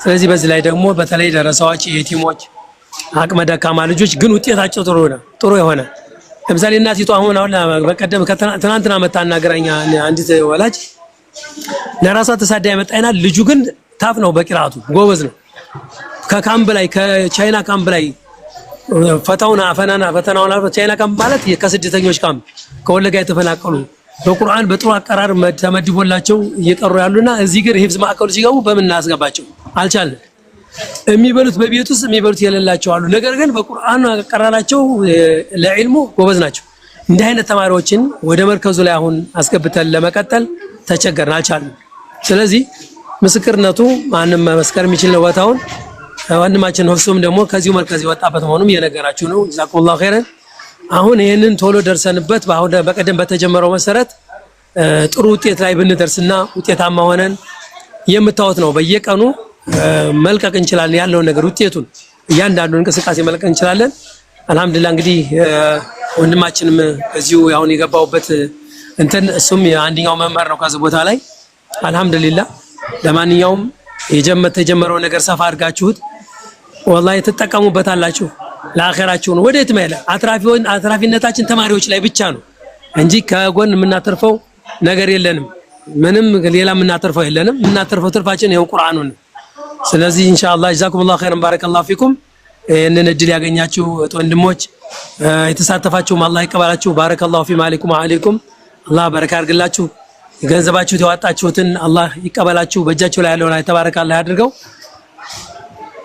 ስለዚህ በዚህ ላይ ደግሞ በተለይ ደረሳዎች የቲሞች አቅመ ደካማ ልጆች ግን ውጤታቸው ጥሩ የሆነ ለምሳሌ እናቲቱ አሁን በቀደም ትናንትና መጣ አናገረኛ አንዲት ወላጅ ለራሷ ተሳዳ ያመጣይና ልጁ ግን ታፍ ነው በቂራቱ ጎበዝ ነው። ከካምፕ ላይ ከቻይና ካምፕ ላይ ፈተናውን ቻይና ካምፕ ማለት ከስደተኞች ካምፕ ከወለጋ የተፈናቀሉ በቁርአን በጥሩ አቀራር ተመድቦላቸው እየቀሩ ያሉና እዚህ ግን ሂፍዝ ማዕከሉ ሲገቡ በምን እናስገባቸው አልቻለም። የሚበሉት በቤት ውስጥ የሚበሉት የሌላቸው አሉ። ነገር ግን በቁርአን አቀራራቸው ለዒልሙ ጎበዝ ናቸው። እንዲህ አይነት ተማሪዎችን ወደ መርከዙ ላይ አሁን አስገብተን ለመቀጠል ተቸገርን፣ አልቻለም። ስለዚህ ምስክርነቱ ማንም መመስከር የሚችል ነው። ቦታውን ወንድማችን ሁሱም ደግሞ ከዚሁ መርከዝ የወጣበት መሆኑም እየነገራችሁ ነው። ጀዛኩሙላሁ ኸይረን። አሁን ይሄንን ቶሎ ደርሰንበት በቀደም በተጀመረው መሰረት ጥሩ ውጤት ላይ ብንደርስና ውጤታማ ሆነን የምታወት ነው በየቀኑ መልቀቅ እንችላለን። ያለውን ነገር ውጤቱን እያንዳንዱን እንቅስቃሴ መልቀቅ እንችላለን። አልহামዱሊላህ እንግዲህ ወንድማችንም እዚሁ አሁን የገባውበት እንትን እሱም የአንደኛው መምህር ነው ከዚህ ቦታ ላይ አልহামዱሊላህ። ለማንኛውም የተጀመረው ነገር ሰፋ አድርጋችሁት ወላሂ ትጠቀሙበታላችሁ። ለአኺራችሁ ነው ወዴት ማለት አትራፊነታችን ተማሪዎች ላይ ብቻ ነው እንጂ ከጎን የምናተርፈው ነገር የለንም። ምንም ሌላ የምናተርፈው የለንም። የምናተርፈው ትርፋችን ይሄው ቁርአኑ ነው። ስለዚህ ኢንሻአላህ ጀዛኩሙላሁ ኸይረን ባረከላሁ ፊኩም። እነን እድል ያገኛችሁ ወንድሞች የተሳተፋችሁ አላህ ይቀበላችሁ። ባረከላሁ ፊ ማሊኩም ወአለይኩም። አላህ በረካ ያርግላችሁ። ገንዘባችሁ ተዋጣችሁትን አላህ ይቀበላችሁ። በእጃችሁ ላይ ያለውን ተባረካላህ ያድርገው።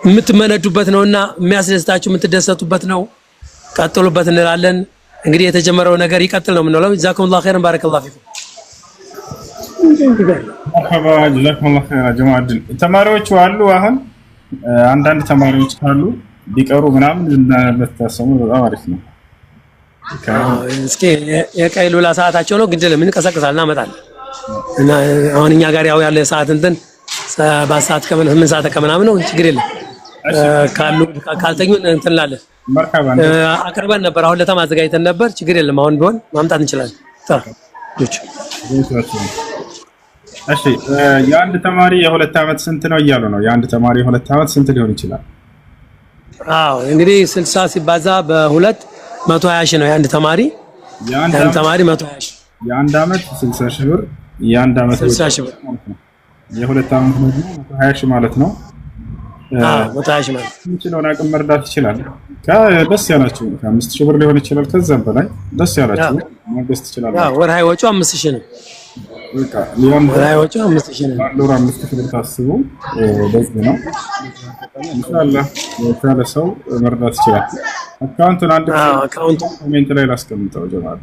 የምትመነዱበት ነውና የሚያስደስታችሁ የምትደሰቱበት ነው። ቀጥሉበት እንላለን። እንግዲህ የተጀመረው ነገር ይቀጥል ነው የምንለው። ጀዛኩሙላሁ ኸይረን ባረከላሁ ፊኩም። መርሐባ ጀዛኩሙላሁ ኸይረን ጀማዓ። ተማሪዎቹ አሉ አሁን አንዳንድ ተማሪዎች ካሉ ቢቀሩ ምናምን እንደተሰሙ በጣም አሪፍ ነው። እስኪ የቀይሉላ ሰዓታቸው ነው ግድ ለምን እንቀሳቀሳለን እናመጣለን እና አሁን እኛ ጋር ያው ያለ ሰዓት እንትን 7 ሰዓት ከምን ሰዓት ከምናምን ነው ችግር የለም። ካልተኙ እንትን እንላለን። መርሐባ አቅርበን ነበር አሁን ለተማዘጋጅተን ነበር ችግር የለም። አሁን ቢሆን ማምጣት እንችላለን። እሺ የአንድ ተማሪ የ2 ዓመት ስንት ነው እያሉ ነው? የአንድ ተማሪ የ2 ዓመት ስንት ሊሆን ይችላል? አዎ እንግዲህ 60 ሲባዛ በ2 120 ሺህ ነው የአንድ ተማሪ። የአንድ ተማሪ 120 ሺህ የአንድ ዓመት 60 ሺህ ብር የአንድ ዓመት 60 ሺህ ብር የ2 ዓመት ነው 120 ሺህ ማለት ነው። 120 ሺህ ማለት የሚችለውን አቅም መርዳት ይችላል። ደስ ያላችሁ 5 ሺህ ብር ሊሆን ይችላል። ከዛም በላይ ደስ ያላችሁ ማገዝ ትችላላችሁ። አዎ ወርሃዊ ወጪው 5 ሺህ ነው። በቃ ሊሆን ወርሃዊ ወጪው 5 ሺህ ነው። ባለው 5 ሺህ ብር ታስቡ በዚህ ነው ኢንሻአላህ የታለ ሰው መርዳት ይችላል። አካውንቱን አንድ ኮሜንት ላይ ላስቀምጠው ጀማዓ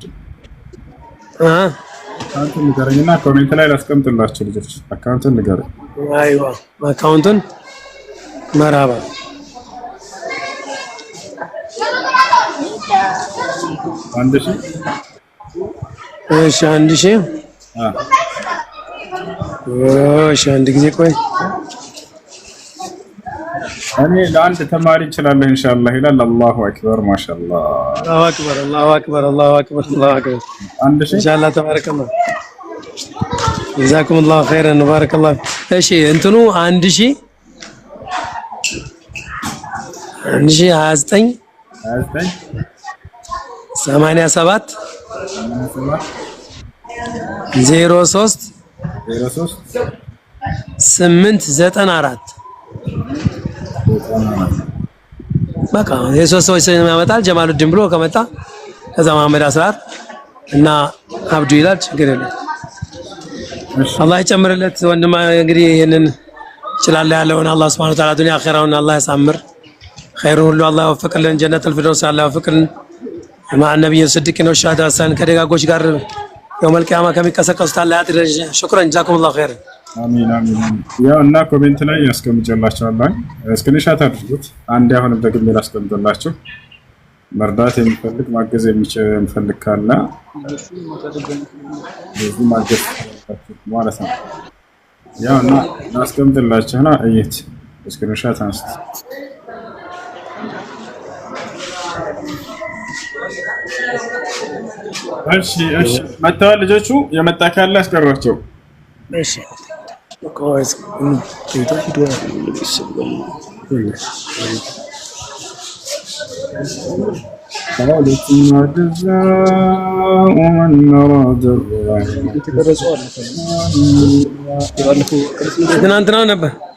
አካውንቱን ንገረኝና ኮሜንት ላይ ላስቀምጥላችሁ ልጆች አካውንቱን ንገረኝ። አይዋ አካውንቱን መራባ 1000 እሺ 1000 እሺ አንድ ጊዜ ቆይ እኔ ለአንድ ተማሪ እችላለሁ ኢንሻአላህ ይላል። አላሁ አክበር ማሻአላህ አላሁ አክበር አላሁ አክበር አላሁ አክበር አላሁ አክበር 1000 ኢንሻአላህ ተባረከላህ ጀዛኩሙላሁ ኸይረን ባረከላህ። እሺ እንትኑ 1000 29 87 03 894 በቃ የሶስት ሰዎች ስም ያመጣል። ጀማሉዲን ብሎ ከመጣ ከዛ መሐመድ አስራር እና አብዱ ይላል። ችግር የለም። አላህ ይጨምርለት ወንድማ። እንግዲህ ይሄንን ይችላል ያለውን አላህ Subhanahu Wa Ta'ala ዱንያ አኺራውን አላህ ያሳምር። ኸይሩ ሁሉ አላህ ይወፍቅልን። ጀነቱል ፊርደውስ አላህ ይወፍቅልን። ማዓ ነብዩ ስዲቂን ወሻዳ ሰን ከደጋጎች ጋር የውመል ቂያማ ከሚቀሰቀሱት አላህ ያድርሽ። ሹክራን ጀዛኩሙላህ ኸይር። አሚን አሚን። ያው እና ኮሜንት ላይ ያስቀምጨላችኋለሁ። ስክሪንሻት አድርጉት። አንድ አሁንም ደግሜ ላስቀምጥላችሁ። መርዳት የሚፈልግ ማገዝ የሚፈልግ ካለ በዚህ ማገዝ ማለት ነው። ያው እና ላስቀምጥላችሁና እይት ስክሪንሻት አንስት። እሺ መጥተዋል ልጆቹ። የመጣ ካለ አስቀሯቸው። እሺ ቆይስ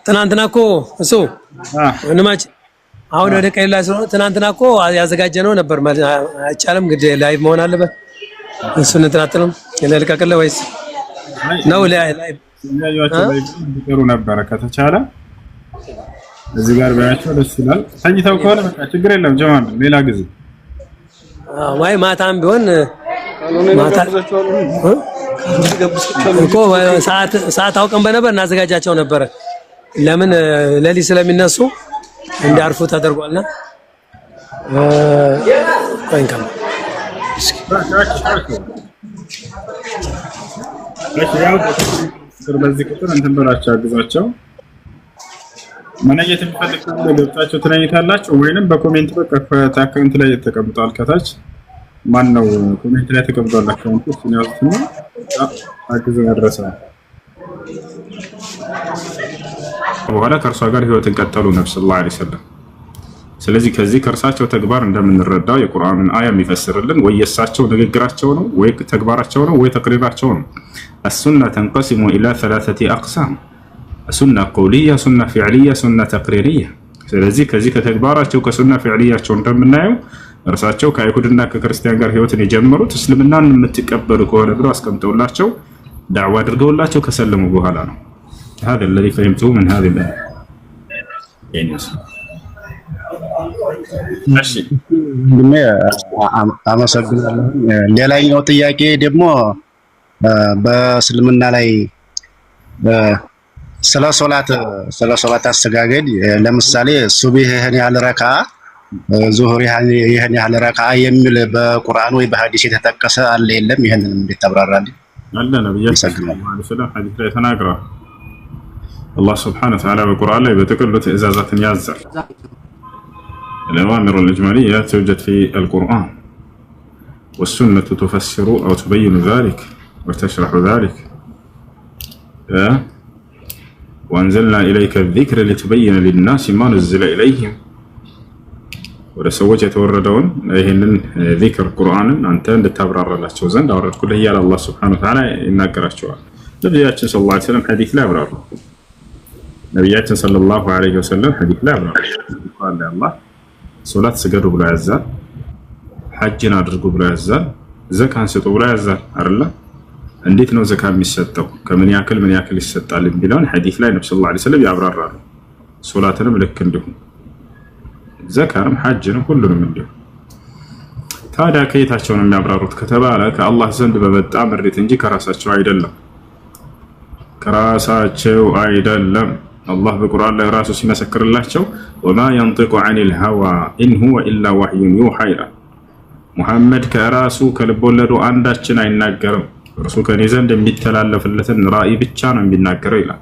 ትናንትና እኮ እሱ ወንድማች አሁን ወደ ቀይላ ስለሆነ ትናንትና እኮ ያዘጋጀነው ነበር። አይቻልም እንግዲህ ላይቭ መሆን አለበት። እሱን እንትናጥለም የለልቀቀለ ወይስ ነው ላይቭ ያያቸው ላይ ቢቀሩ ነበር ከተቻለ እዚህ ጋር ባያቸው ደስ ይላል። ተኝተው ከሆነ በቃ ችግር የለም ጀማል ሌላ ጊዜ ወይ ማታም ቢሆን ማታ እኮ ሰዓት አውቀን በነበር እናዘጋጃቸው ነበር። ለምን ለሊ ስለሚነሱ እንዲያርፉ ተደርጓልና ቆይንካም በዚህ ቁጥር እንትን ብላችሁ አግዛቸው። መነየት የሚፈልግ ገብታችሁ ትነይታላችሁ ወይንም በኮሜንት በቃ ከአካውንት ላይ ተቀምጧል ከታች ማን ነው ኮሜንት ላይ ተቀምጧል አካውንቱ እሱን ያዙትና አግዘው ያድርሳል። በኋላ ከእርሷ ጋር ህይወትን ቀጠሉ ነብዩ ሰለላሁ ዐለይሂ ወሰለም። ስለዚህ ከዚህ ከእርሳቸው ተግባር እንደምንረዳው የቁርአንን አያ የሚፈስርልን ወይ የእሳቸው ንግግራቸው ነው ወይ ተግባራቸው ነው ወይ ተቅሪራቸው ነው። السنة تنقسم إلى 3 أقسام سنة قولية سنة فعلية سنة تقريرية። ስለዚህ ከዚህ ከተግባራቸው ከሱና ፊዕሊያቸው እንደምናየው እርሳቸው ከአይሁድና ከክርስቲያን ጋር ህይወትን የጀመሩት እስልምናን የምትቀበሉ ከሆነ ብለው አስቀምጠውላቸው ዳዕዋ አድርገውላቸው ከሰለሙ በኋላ ነው። هذا الذي فهمته من هذه الآية يعني እሺ አመሰግናለሁ። ሌላኛው ጥያቄ ደግሞ በእስልምና ላይ ስለ ሶላት አሰጋገድ ለምሳሌ ሱብህ ይሄን ያህል ረካ ዙሁር ይሄን ያህል ረካ የሚል በቁርአን ወይ በሐዲስ የተጠቀሰ አለ የለም? ይሄንን እንዴት ታብራራለህ? አለ ነብያችን ሰለላሁ ዐለይሂ ወሰለም ሐዲስ ላይ ተናግረዋል። አላህ ሱብሓነሁ ወተዓላ በቁርአን ላይ በጥቅሉ ትእዛዛትን ያዛል። الأوامر الإجمالية توجد في القرآن والسنة تفسر أو تبين ذلك وتشرح ذلك وأنزلنا إليك الذكر لتبين للناس ما نزل إليهم ولسوجت وردون إهن ذكر القرآن أنت لتبرر الله سوزن دورت كله هي على الله سبحانه وتعالى إنك رشوا نبياتنا صلى الله عليه وسلم حديث لا برر نبياتنا صلى الله عليه وسلم حديث لا برر قال الله ሶላት ስገዱ ብሎ ያዛል። ሐጅን አድርጉ ብሎ ያዛል። ዘካን ስጡ ብሎ ያዛል አይደል? እንዴት ነው ዘካ የሚሰጠው? ከምን ያክል ይሰጣል የሚለውን ሐዲስ ላይ ነብዩ ሰለላሁ ዐለይሂ ወሰለም ያብራራሉ። ሶላትንም ልክ እንዲሁ ዘካንም ሐጅንም ሁሉንም እንዲሁ። ታዲያ ከየታቸው ነው የሚያብራሩት ከተባለ ከአላህ ዘንድ በመጣ ምሪት እንጂ ከራሳቸው አይደለም። ከራሳቸው አይደለም። አላህ በቁርአን ላይ ራሱ ሲመሰክርላቸው ወማ ينطق عن الهوى إن هو إلا وحي يوحى ይላል። ሙሐመድ ከራሱ ከልቦለዱ አንዳችን አይናገርም፣ እርሱ ከኔ ዘንድ የሚተላለፍለትን ራእይ ብቻ ነው የሚናገረው ይላል።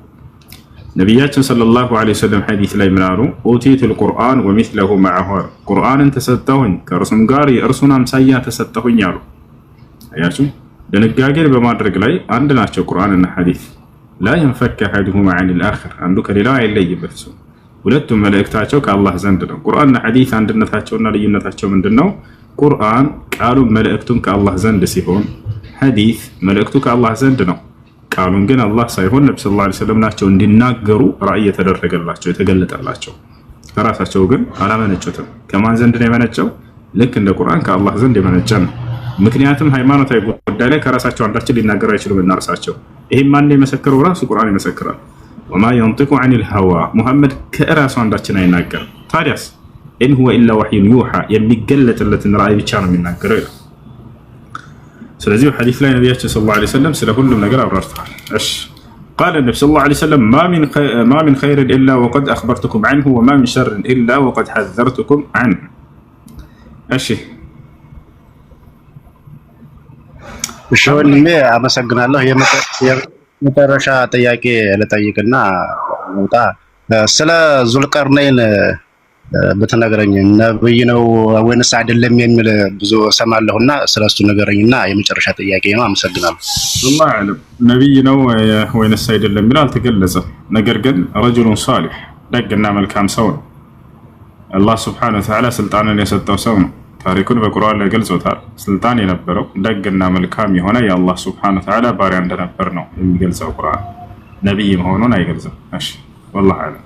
ነብያችን ሰለላሁ ዐለይሂ ወሰለም ሐዲስ ላይ ምን አሉ? ኡቲቱል ቁርአን ወሚስለሁ መዐሁ፣ ቁርአንን ተሰጠሁኝ ከእርሱም ጋር የእርሱን አምሳያ ተሰጠሁኝ አሉ። አያችሁ፣ ድንጋጌን በማድረግ ላይ አንድ ናቸው ቁርአንና ሐዲስ። لا ينفك أحدهما عن الآخر አንዱ ከሌላው አይለይበት። ሁለቱም መልእክታቸው ከአላህ ዘንድ ነው። ቁርአንና ሐዲስ አንድነታቸውና ልዩነታቸው ምንድነው? ቁርአን ቃሉ መልእክቱም ከአላህ ዘንድ ሲሆን ሐዲስ መልእክቱ ከአላህ ዘንድ ነው፣ ቃሉን ግን አላህ ሳይሆን ነብዩ ሰለላሁ ዐለይሂ ወሰለም ናቸው እንዲናገሩ ራእይ የተደረገላቸው የተገለጠላቸው። ከራሳቸው ግን አላመነጩትም። ከማን ዘንድ ነው የመነጨው? ልክ እንደ ቁርአን ከአላህ ዘንድ የመነጨ ነው። ምክንያቱም ሃይማኖታዊ ጉዳይ ላይ ከራሳቸው አንዳችን ሊናገሩ አይችሉም እና ራሳቸው። ይሄም ማን የመሰከረው? ራሱ ቁርአን ይመሰክራል። ወማ ينطق عن الهوى ሙሐመድ ከራሱ አንዳችን አይናገርም። ታዲያስ ኢን ሁወ ኢላ ወህዩን ዩሃ የሚገለጥለትን ራእይ ብቻ ነው የሚናገረው ይላል። ስለዚህ ሐዲስ ላይ ነብያችን ሰለላሁ ዐለይሂ ወሰለም ስለ ሁሉም ነገር አብራርተዋል። እሺ قال النبي صلى الله عليه وسلم ما من خير إلا وقد أخبرتكم عنه وما من شر إلا وقد حذرتكم عنه. እሺ ወንድሜ አመሰግናለሁ። የመጨረሻ ጥያቄ ልጠይቅና ወጣ ስለ ዙልቀርነይን በተነገረኝ ነብይ ነው ወይንስ አይደለም የሚል ብዙ ሰማለሁና ስለሱ ነገረኝና የመጨረሻ ጥያቄ ነው። አመሰግናለሁ። والله اعلم ነብይ ነው ወይንስ አይደለም የሚል አልተገለጸም። ነገር ግን ረጁሉን ሷሊህ ደግና መልካም ሰው ነው። አላህ Subhanahu Wa Ta'ala ስልጣንን የሰጠው ሰው ነው። ታሪኩን በቁርአን ላይ ገልጾታል። ስልጣን የነበረው ደግና መልካም የሆነ የአላህ Subhanahu Wa Ta'ala ባሪያ እንደነበር ነው የሚገልጸው ቁርአን። ነብይ መሆኑን አይገልጽም። እሺ والله اعلم.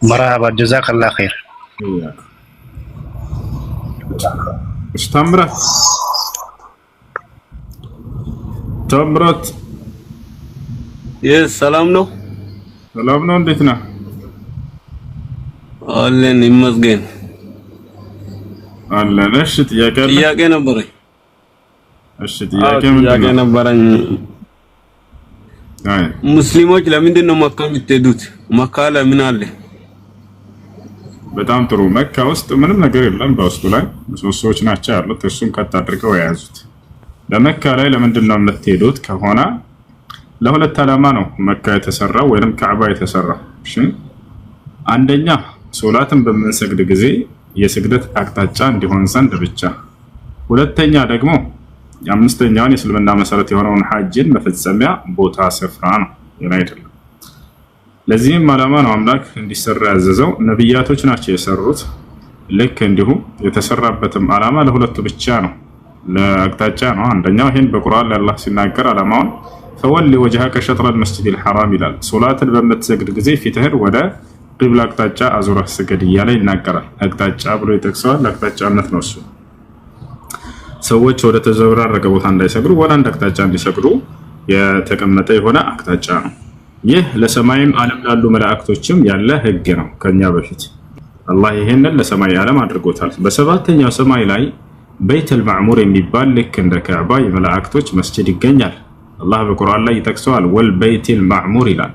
مرحبا جزاك الله خير. استمرت تمرت ሰላም ነው። ሰላም ነው። እንዴት ነህ? አለን ይመስገን አለን። እሺ ጥያቄ ነበረኝ። እሺ ጥያቄ ነበረኝ። ሙስሊሞች ለምንድን ነው መካ የምትሄዱት? መካ ላይ ምን አለ? በጣም ጥሩ። መካ ውስጥ ምንም ነገር የለም። በውስጡ ላይ ምሰሶዎች ናቸው ያሉት። እሱን ቀጥ አድርገው የያዙት። በመካ ላይ ለምንድን ነው የምትሄዱት ከሆነ ለሁለት ዓላማ ነው መካ የተሰራው ወይንም ካዕባ የተሰራው። እሺ አንደኛ ሶላትን በምንሰግድ ጊዜ የስግደት አቅጣጫ እንዲሆን ዘንድ ብቻ፣ ሁለተኛ ደግሞ የአምስተኛውን የእስልምና መሰረት የሆነውን ሐጅን መፈጸሚያ ቦታ ስፍራ ነው አይደለም። ለዚህም ዓላማ ነው አምላክ እንዲሰራ ያዘዘው። ነብያቶች ናቸው የሰሩት። ልክ እንዲሁ የተሰራበትም ዓላማ ለሁለቱ ብቻ ነው፣ ለአቅጣጫ ነው። አንደኛው ይሄን በቁርአን ላይ አላህ ሲናገር ዓላማውን ፈወሊ ወጅሀከ ሸጥረል መስጂዲል ሐራም ይላል። ሶላትን በምትሰግድ ጊዜ ፊትህን ወደ ቂብላ አቅጣጫ አዙረህ ስገድ እያለ ይናገራል። አቅጣጫ ብሎ ይጠቅሰዋል። አቅጣጫነት ነው እሱ። ሰዎች ወደ ተዘበራረቀ ቦታ እንዳይሰግዱ ወደ አንድ አቅጣጫ እንዲሰግዱ የተቀመጠ የሆነ አቅጣጫ ነው። ይህ ለሰማይም ዓለም ላሉ መላእክቶችም ያለ ህግ ነው። ከኛ በፊት አላህ ይሄንን ለሰማይ ዓለም አድርጎታል። በሰባተኛው ሰማይ ላይ በይተል ማዕሙር የሚባል ልክ እንደ ካዕባ የመላእክቶች መስጂድ ይገኛል። አላህ በቁርአን ላይ ይጠቅሰዋል። ወልበይቲል ማዕሙር ይላል።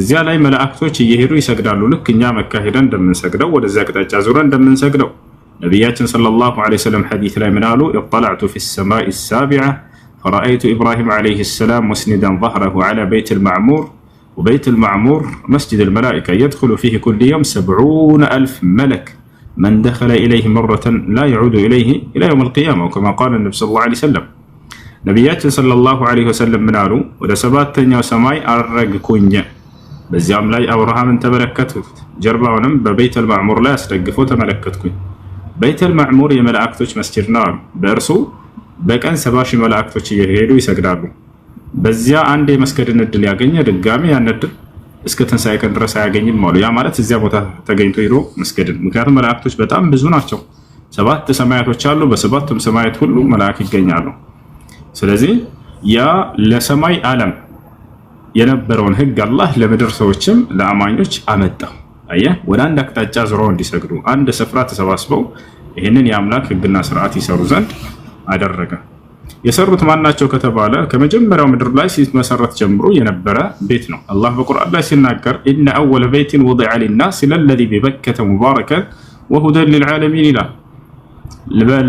እዚያ ላይ መላእክቶች እየሄዱ ይሰግዳሉ። ልክ እኛ መካ ሄደን እንደምንሰግደው ወደዚያ አቅጣጫ ዙረን እንደምንሰግደው። ነቢያችን ሰለላሁ ዐለይሂ ወሰለም ሐዲስ ላይ ምን አሉ? ኢጥለዕቱ ፊሰማኢ ሳቢዐ ፈረአይቱ ኢብራሂም ዐለይሂ ሰላም ሙስኒደን ظهره على بيت المعمور وبيت المعمور مسجد الملائكة يدخل فيه كل يوم 70,000 ملك من دخل إليه مرة لا يعود إليه إلى يوم القيامة وكما قال النبي صلى الله عليه وسلم. ነቢያችን ሰለላሁ ዐለይሂ ወሰለም ምን አሉ? ወደ ሰባተኛው ሰማይ አረግኩኝ፣ በዚያም ላይ አብርሃምን ተመለከትኩት፣ ጀርባውንም በቤተል ማዕሙር ላይ አስደግፎ ተመለከትኩኝ። ቤተል ማዕሙር የመላእክቶች መስጂድ ነው። በእርሱ በቀን 70,000 መላእክቶች እየሄዱ ይሰግዳሉ። በዚያ አንድ የመስገድን እድል ያገኘ ድጋሚ ያን እድል እስከ ትንሣኤ ቀን ድረስ አያገኝም አሉ። ያ ማለት እዚያ ቦታ ተገኝቶ ሄዶ መስገድን። ምክንያቱም መላእክቶች በጣም ብዙ ናቸው። 7 ሰማያቶች አሉ። በሰባቱም ሰማያት ሁሉ መላእክት ይገኛሉ። ስለዚህ ያ ለሰማይ ዓለም የነበረውን ህግ አላህ ለምድር ሰዎችም ለአማኞች አመጣው። አየህ፣ ወደ አንድ አቅጣጫ ዙረው እንዲሰግዱ አንድ ስፍራ ተሰባስበው ይህንን የአምላክ ህግና ስርዓት ይሰሩ ዘንድ አደረገ። የሰሩት ማናቸው ከተባለ ከመጀመሪያው ምድር ላይ ሲመሰረት ጀምሮ የነበረ ቤት ነው። አላህ በቁርአን ላይ ሲናገር ኢነ አወለ በይቲን ወዲዐ ሊናስ ለለዚ ቢበከተ ሙባረከን ወሁደን ሊልዓለሚን ይላል።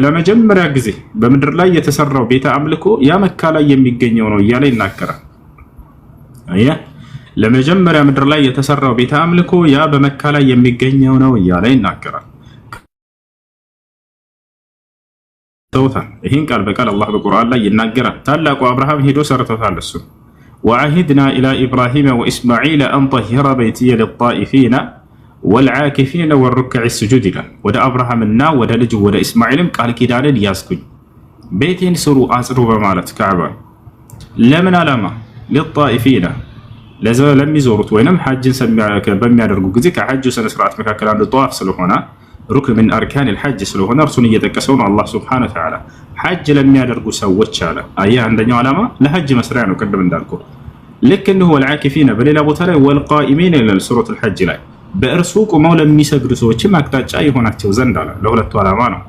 ለመጀመሪያ ጊዜ በምድር ላይ የተሰራው ቤተ አምልኮ ያ መካ ላይ የሚገኘው ነው እያለ ይናገራል። አየህ፣ ለመጀመሪያ ምድር ላይ የተሰራው ቤተ አምልኮ ያ በመካ ላይ የሚገኘው ነው እያለ ይናገራል። ተውታል። ይህን ቃል በቃል አላህ በቁርአን ላይ ይናገራል። ታላቁ አብርሃም ሄዶ ሰርቶታል። እሱ ወዐሂድና ኢላ ኢብራሂም ወኢስማዒል አን ጠሂረ በይቲየ ሊጣኢፊነ ወልዓኪፊነ ወሩክዕ ስጁድ ይላል። ወደ አብርሃምና ወደ ልጁ ወደ እስማኤልም ቃል ኪዳንን ያዝኩኝ ቤቴን ስሩ አጽዱ በማለት ካዕባ ለምን ዓላማ? ሊጣኢፊና ለሚዞሩት ወይንም ሐጅን በሚያደርጉ ጊዜ ከሐጁ ስነ ስርዓት መካከል አንዱ ጧፍ ስለሆነ ሩክን ምን አርካን الحج ስለሆነ እርሱን እየጠቀሰው ነው አላህ Subhanahu Wa Ta'ala ሐጅ ለሚያደርጉ ሰዎች አለ። አየህ አንደኛው ዓላማ ለሐጅ መስሪያ ነው ቅድም እንዳልኩ። ልክ እንዲሁ ወልዓኪፊና በሌላ ቦታ ላይ ወልቃኢሚን ይላል ሱረቱ الحج ላይ በእርሱ ቆመው ለሚሰግዱ ሰዎችም አቅጣጫ ይሆናቸው ዘንድ አለ። ለሁለቱ ዓላማ ነው።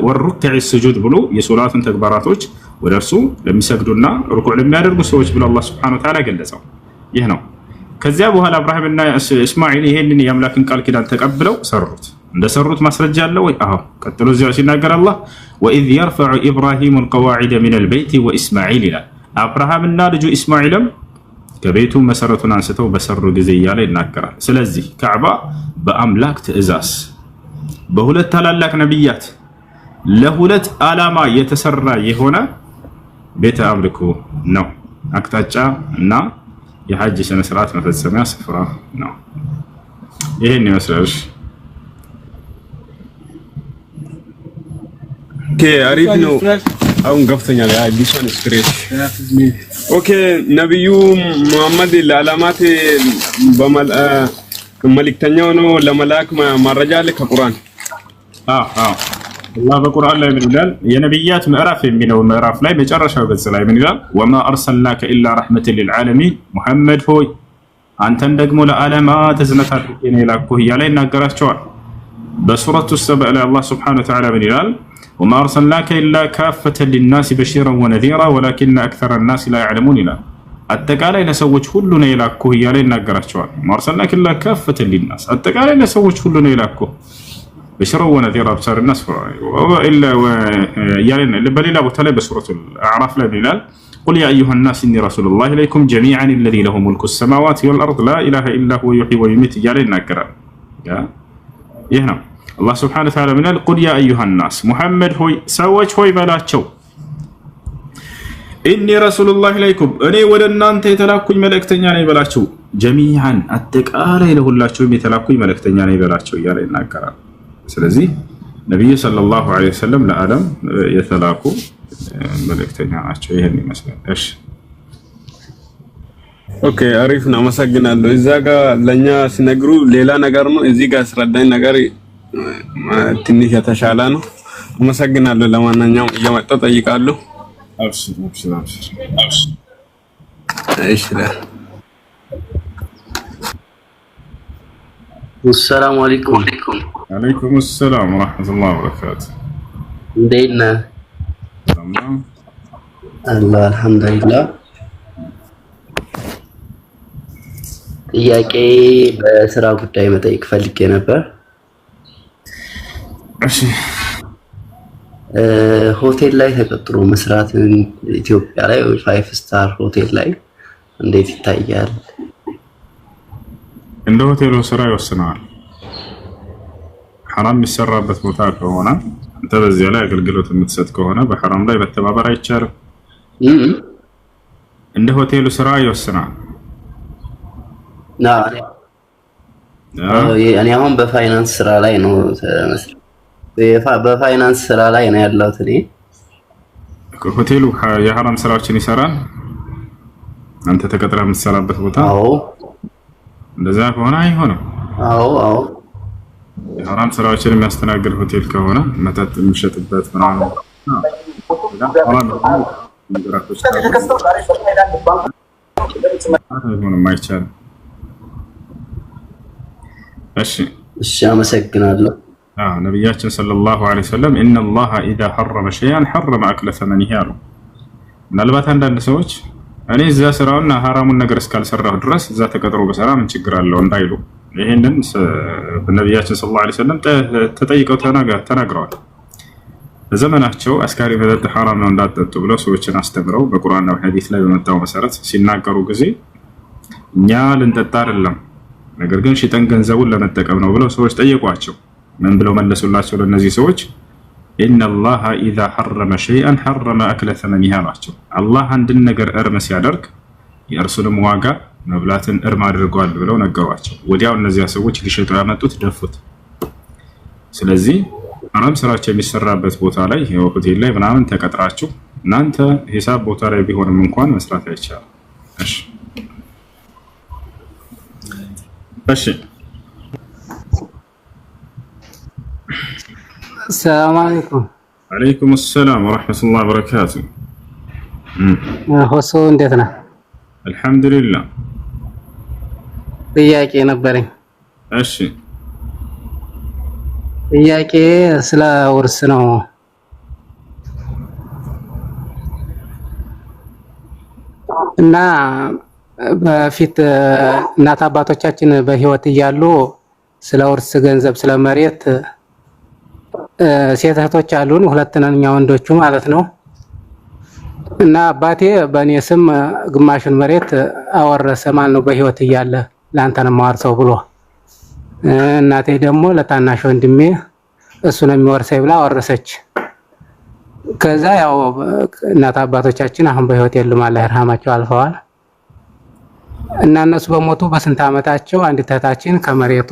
ወሩክዕ ስጁድ ብሎ የሶላቱን ተግባራቶች ወደ እርሱ ለሚሰግዱና ሩኩዕ ለሚያደርጉ ሰዎች ብሎ አላህ Subhanahu Wa Ta'ala ገለጸው። ይህ ነው። ከዚያ በኋላ ኢብራሂምና እስማኤል ይሄንን የአምላክን ቃል ኪዳን ተቀብለው ሰሩት። እንደሰሩት ማስረጃ አለ ወይ? አዎ። ቀጥሎ እዚያው ሲናገር አላህ ወኢዝ የርፈዑ ኢብራሂሙ አልቀዋዒደ ሚነል በይቲ ወኢስማዒል ይላል። አብርሃምና ልጁ ኢስማዒልም ከቤቱ መሰረቱን አንስተው በሰሩ ጊዜ እያለ ይናገራል። ስለዚህ ካዕባ በአምላክ ትእዛዝ በሁለት ታላላቅ ነቢያት ለሁለት ዓላማ የተሰራ የሆነ ቤተ አምልኮ ነው። አቅጣጫ እና የሐጅ ስነ ስርዓት መፈጸሚያ ስፍራ ነው። ይሄን ይመስላል። ኦኬ አሪፍ ነው። አሁን ገብተኛል። አዲሱን ስክሪፕት ኦኬ። ነብዩ መሐመድ ለዓላማት መልእክተኛው ነው ለመላክ መረጃ አለ ከቁርአን። አላህ በቁርአን ላይ ምን ይላል? የነብያት ምዕራፍ የሚለው ምዕራፍ ላይ መጨረሻው ገጽ ላይ ምን ይላል? ወማ አርሰልናከ ኢላ ረሕመተን ሊልዓለሚን ሙሐመድ ሆይ አንተን ደግሞ ለዓለማት እዝነት አድርጌ ነው የላኩህ እያለ ይናገራቸዋል። በሱረቱ ሰብእ ላይ አላህ ሱብሓነሁ ወተዓላ ምን ይላል? ወማ አርሰልናከ ኢላ ካፈተን ሊናሲ በሺረን ወነዚራ ወላኪነ አክተረ ናሲ ላ ያዕለሙን ይላል። አጠቃላይ ለሰዎች ሁሉ ነው የላኩህ እያለ ይናገራቸዋል። ወማ አርሰልናከ ኢላ ካፈተን ሊናስ አጠቃላይ ለሰዎች ሁሉ ነው የላኩህ በሽረው ወነዚራ አብሳር الناس الا يعني በሌላ ቦታ ላይ በሱረቱል አዕራፍ ላይ ይላል قل يا ايها الناس اني رسول الله اليكم جميعا الذي له ملك السماوات والارض لا اله الا هو يحيي ويميت እያለ ይናገራል። ይህ ነው አላህ Subhanahu Wa Ta'ala ይላል قل يا ايها الناس ሙሐመድ ሆይ ሰዎች ሆይ በላቸው اني رسول الله اليكم እኔ ወደ እናንተ የተላኩኝ መልእክተኛ ነኝ በላቸው። جميعا አጠቃላይ ለሁላችሁም የተላኩኝ መልእክተኛ ነኝ በላቸው እያለ ይናገራል። ስለዚህ ነብዩ ሰለላሁ ዐለይሂ ወሰለም ለዓለም የተላኩ መልእክተኛ ናቸው። ይሄን ይመስላል። እሺ ኦኬ አሪፍ ነው። አመሰግናለሁ። እዛ ጋር ለኛ ሲነግሩ ሌላ ነገር ነው፣ እዚህ ጋር አስረዳኝ ነገር ትንሽ የተሻለ ነው። አመሰግናለሁ። ለማንኛውም እየመጣሁ ጠይቃለሁ። አብሽር። እሺ السلام عليكم. وعليكم السلام ورحمة الله وبركاته. دينا. تمام. الله الحمد لله. ጥያቄ በስራ ጉዳይ መጠየቅ ፈልጌ ነበር። እሺ። ሆቴል ላይ ተቀጥሮ መስራትን ኢትዮጵያ ላይ 5 ስታር ሆቴል ላይ እንዴት ይታያል? እንደ ሆቴሉ ስራ ይወስናል። ሐራም የሚሰራበት ቦታ ከሆነ አንተ በዚያ ላይ አገልግሎት የምትሰጥ ከሆነ በሐራም ላይ መተባበር አይቻልም። እንደ ሆቴሉ ስራ ይወስናል። እኔ አሁን በፋይናንስ ስራ ላይ ነው በፋይናንስ ስራ ላይ ነው ያለሁት። እኔ ሆቴሉ የሐራም ስራዎችን ይሰራል። አንተ ተቀጥረህ የምትሰራበት ቦታ? አዎ። እንደዛ ከሆነ አይሆንም። አዎ የሐራም ስራዎችን የሚያስተናግድ ሆቴል ከሆነ መጠጥ የሚሸጥበት ምናምን አይቻልም። እሺ አመሰግናለሁ። ነብያችን ሰለላሁ ዐለይሂ ወሰለም ኢነላሃ ኢዛ ሐረመ ሸይአን ሐረመ አክለ ሰመኒሂ አሉ። ምናልባት አንዳንድ ሰዎች እኔ እዛ ስራውና ሐራሙን ነገር እስካልሰራሁ ድረስ እዛ ተቀጥሮ በሰራ ምን ችግር አለው እንዳይሉ ይሄንን በነብያችን ሰለላሁ ዐለይሂ ወሰለም ተጠይቀው ተናግረዋል። በዘመናቸው አስካሪ መጠጥ ሐራም ነው እንዳትጠጡ ብለው ሰዎችን አስተምረው በቁርአንና በሐዲስ ላይ በመጣው መሰረት ሲናገሩ ጊዜ እኛ ልንጠጣ አይደለም ነገር ግን ሽጠን ገንዘቡን ለመጠቀም ነው ብለው ሰዎች ጠየቋቸው። ምን ብለው መለሱላቸው? ለነዚህ ሰዎች ኢነላሃ ኢዛ ሐረመ ሸይአን ሐረመ አክለ ሰመኒሂ አሏቸው። አላህ አንድን ነገር እርም ሲያደርግ የእርሱንም ዋጋ መብላትን እርም አድርጓል ብለው ነገሯቸው። ወዲያው እነዚያ ሰዎች ሊሸጡ ያመጡት ደፉት። ስለዚህ ሐራም ስራቸው የሚሰራበት ቦታ ላይ ሆቴል ላይ ምናምን ተቀጥራችሁ እናንተ ሂሳብ ቦታ ላይ ቢሆንም እንኳን መስራት አይቻልም። እሺ السلام عليكم. عليكم السلام ورحمة الله وبركاته. هوسو እንዴት ነህ? الحمد لله. ጥያቄ ነበረኝ። እሺ ጥያቄ ስለ ውርስ ነው። እና በፊት እናት አባቶቻችን በህይወት እያሉ ስለ ውርስ ገንዘብ ስለ መሬት ሴት እህቶች አሉን፣ ሁለት ነን እኛ ወንዶቹ ማለት ነው። እና አባቴ በእኔ ስም ግማሹን መሬት አወረሰ ማለት ነው በህይወት እያለ ለአንተ ነው የማወርሰው ብሎ። እናቴ ደግሞ ለታናሽ ወንድሜ እሱ ነው የሚወርሰኝ ብላ አወረሰች። ከዛ ያው እናት አባቶቻችን አሁን በህይወት የሉም፣ አላህ ይርሃማቸው፣ አልፈዋል። እና እነሱ በሞቱ በስንት ዓመታቸው አንዲት እህታችን ከመሬቱ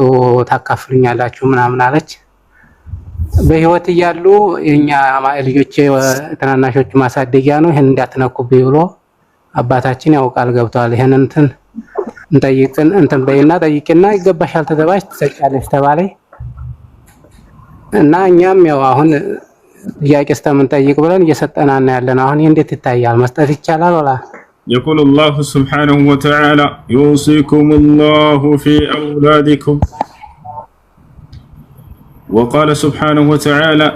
ታካፍሉኛላችሁ ምናምን አለች። በህይወት እያሉ የኛ ልጆች ተናናሾቹ ማሳደጊያ ነው ይሄን እንዳትነኩብኝ ብሎ አባታችን ያውቃል ገብቷል። ይሄን እንትን በይና ጠይቂና ይገባሻል ተተባሽ ትሰጫለሽ ተባለኝ። እና እኛም ያው አሁን ጥያቄ እስከምንጠይቅ ብለን እየሰጠናና ያለን አሁን እንዴት ይታያል? መስጠት ይቻላል ወላ? يقول الله سبحانه وتعالى يوصيكم الله في أولادكم وقال سبحانه وتعالى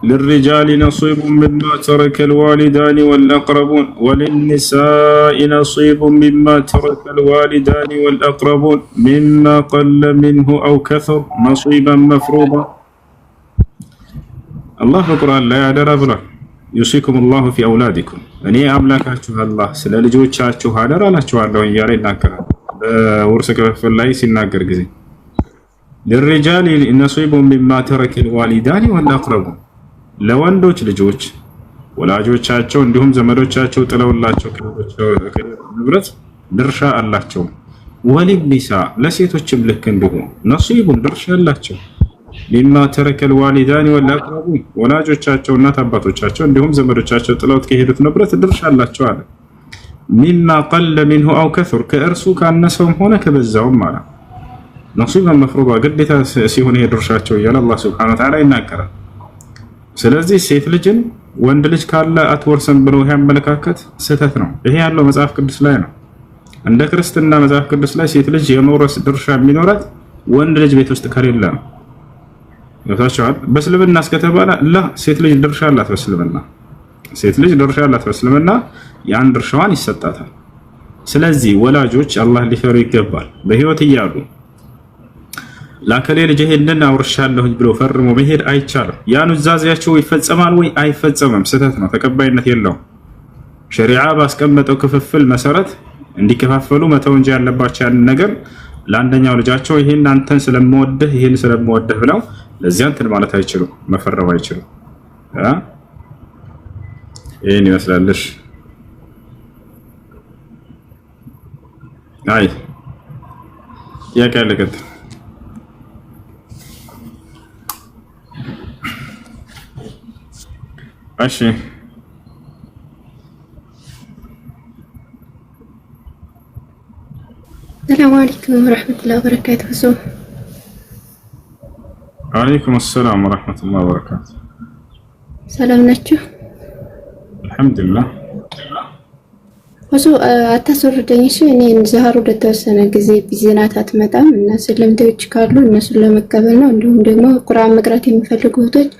للرجال نصيب مما ترك الوالدان والأقربون وللنساء نصيب مما ترك الوالدان والأقربون مما قل منه أو كثر نصيبا مفروضا. الله في القرآن لا يعدل أبلا يوصيكم الله في أولادكم أني أملاكاتشو الله سلال جوتشاتشو هذا لا تشوالله ياري ناكرا ورسك في الله سناكر قزي للرجال نصيب مما ترك الوالدان والأقربون ለወንዶች ልጆች ወላጆቻቸው እንዲሁም ዘመዶቻቸው ጥለውላቸው ንብረት ድርሻ አላቸው። ወሊኒሳ ለሴቶችም ልክ እንዲሁ ነሲቡን ድርሻ አላቸው። ሚማ ተረከ الوالدان والأقربون ወላጆቻቸው እናት አባቶቻቸው እንዲሁም ዘመዶቻቸው ጥለውት ከሄዱት ንብረት ድርሻ አላቸው አለ። ሚማ قل منه أو كثر ከእርሱ ካነሰውም ሆነ ከበዛውም ማለት ነሲበን መፍሩዳ ግዴታ ሲሆን ይሄ ድርሻቸው እያለ አላህ ሱብሓነሁ ወተዓላ ይናገራል። ስለዚህ ሴት ልጅን ወንድ ልጅ ካለ አትወርስም ብሎ ያመለካከት ስህተት ነው። ይሄ ያለው መጽሐፍ ቅዱስ ላይ ነው። እንደ ክርስትና መጽሐፍ ቅዱስ ላይ ሴት ልጅ የመውረስ ድርሻ የሚኖራት ወንድ ልጅ ቤት ውስጥ ከሌለ ነው። ወታቻል በእስልምና እስከተባለ ሴት ልጅ ድርሻ አላት። በእስልምና ሴት ልጅ ድርሻ አላት። በእስልምና ያን ድርሻዋን ይሰጣታል። ስለዚህ ወላጆች አላህ ሊፈሩ ይገባል። በህይወት እያሉ ላከሌ ልጅ ይሄንን አውርሻለሁኝ ብሎ ፈርሞ መሄድ አይቻልም። ያን ዛዚያቸው ይፈጸማል ወይ አይፈጸምም? ስህተት ነው፣ ተቀባይነት የለውም። ሸሪዓ ባስቀመጠው ክፍፍል መሰረት እንዲከፋፈሉ መተው እንጂ ያለባቸው ያን ነገር ለአንደኛው ልጃቸው ይሄን አንተን ስለምወድህ ይሄን ስለምወድህ ብለው ለዚያ እንትን ማለት አይችሉም፣ መፈረም አይችሉም። ይሄን ይመስላልሽ። አይ ያቀለቀት ماشي. السلام عليكم ورحمة الله وبركاته. وعليكم السلام ورحمة الله وبركاته. سلام ناتشو. الحمد لله. وسو አታስወርደኝ እኔ ዛሬ ለተወሰነ ጊዜ ቢዝናት አትመጣም እና ስለምተውች ካሉ እነሱ ለመቀበል ነው። እንዲሁም ደግሞ ቁርአን መቅራት የሚፈልጉ እህቶች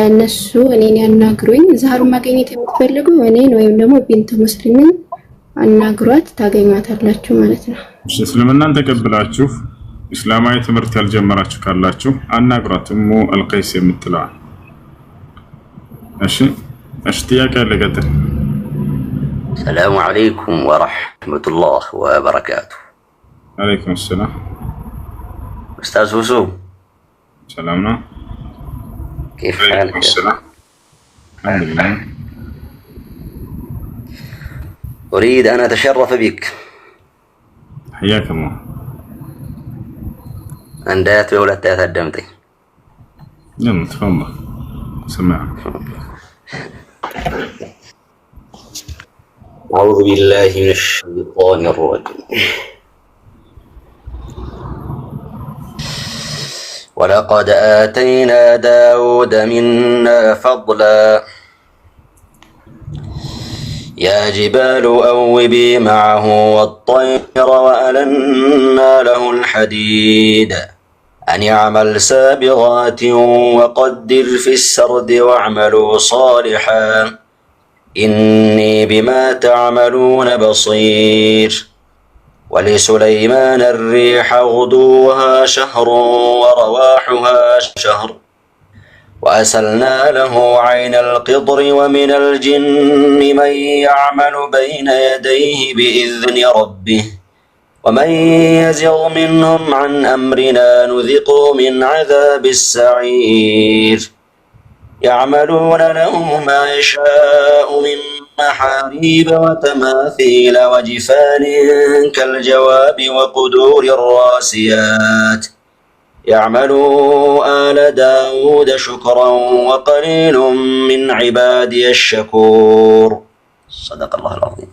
እነሱ እኔን ያናግሩኝ። ዛሬ ማግኘት የምትፈልጉ እኔን ወይም ደግሞ ቢንት ሙስሊምን አናግሯት ታገኛታላችሁ ማለት ነው። እሺ እስልምናን ተቀብላችሁ እስላማዊ ትምህርት ያልጀመራችሁ ካላችሁ አናግሯት። እሙ አልቀይስ የምትለው እሺ ጥያቄ አለቀጥል። السلام عليكم ورحمة الله وبركاته. عليكم السلام. أستاذ وسو. سلامنا. كيف حالك؟ السلام. الحمد لله. أريد أن أتشرف بك. حياك الله. أندات ولا تقدمتي؟ يلا تفضل. سمعك. أعوذ بالله من الشيطان الرجيم. ولقد آتينا داود منا فضلا يا جبال أوبي معه والطير وألنا له الحديد أن يعمل سابغات وقدر في السرد واعملوا صالحا إني بما تعملون بصير. ولسليمان الريح غدوها شهر ورواحها شهر وأسلنا له عين القطر ومن الجن من يعمل بين يديه بإذن ربه ومن يزغ منهم عن أمرنا نذقه من عذاب السعير. يعملون له ما يشاء من محاريب وتماثيل وجفان كالجواب وقدور الراسيات يعملوا آل داود شكرا وقليل من عبادي الشكور. صدق الله العظيم.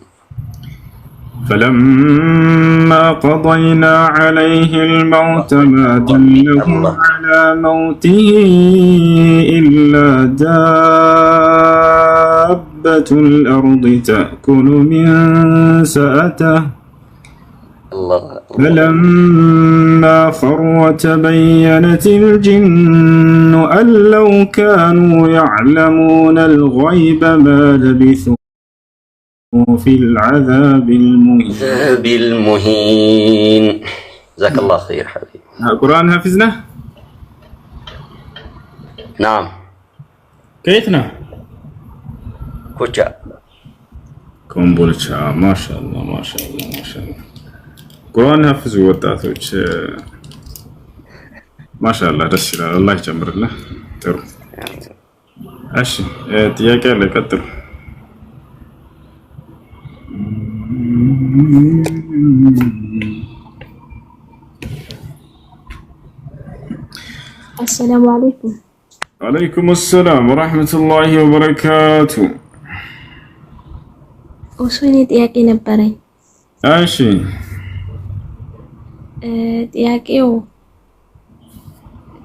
فلما قضينا عليه الموت ما دلهم على موته إلا دابة الأرض تأكل من سأته فلما خر تبينت الجن أن لو كانوا يعلمون الغيب ما لبثوا في العذاب المهين. جزاك الله خير حبيبي. القرآن حفظنا؟ نعم. كيفنا؟ كوتشا كومبولشا. ما شاء الله ما شاء الله ما شاء الله. قرآن حفظوا ወጣቶች ما شاء الله ደስ ይላል። አላህ ይጨምርልህ። ጥሩ እሺ ጥያቄ አለ ቀጥሉ። السلام عليكم. وعليكم السلام ورحمة الله وبركاته. وصلني ጥያቄ ነበረኝ። እሺ ጥያቄው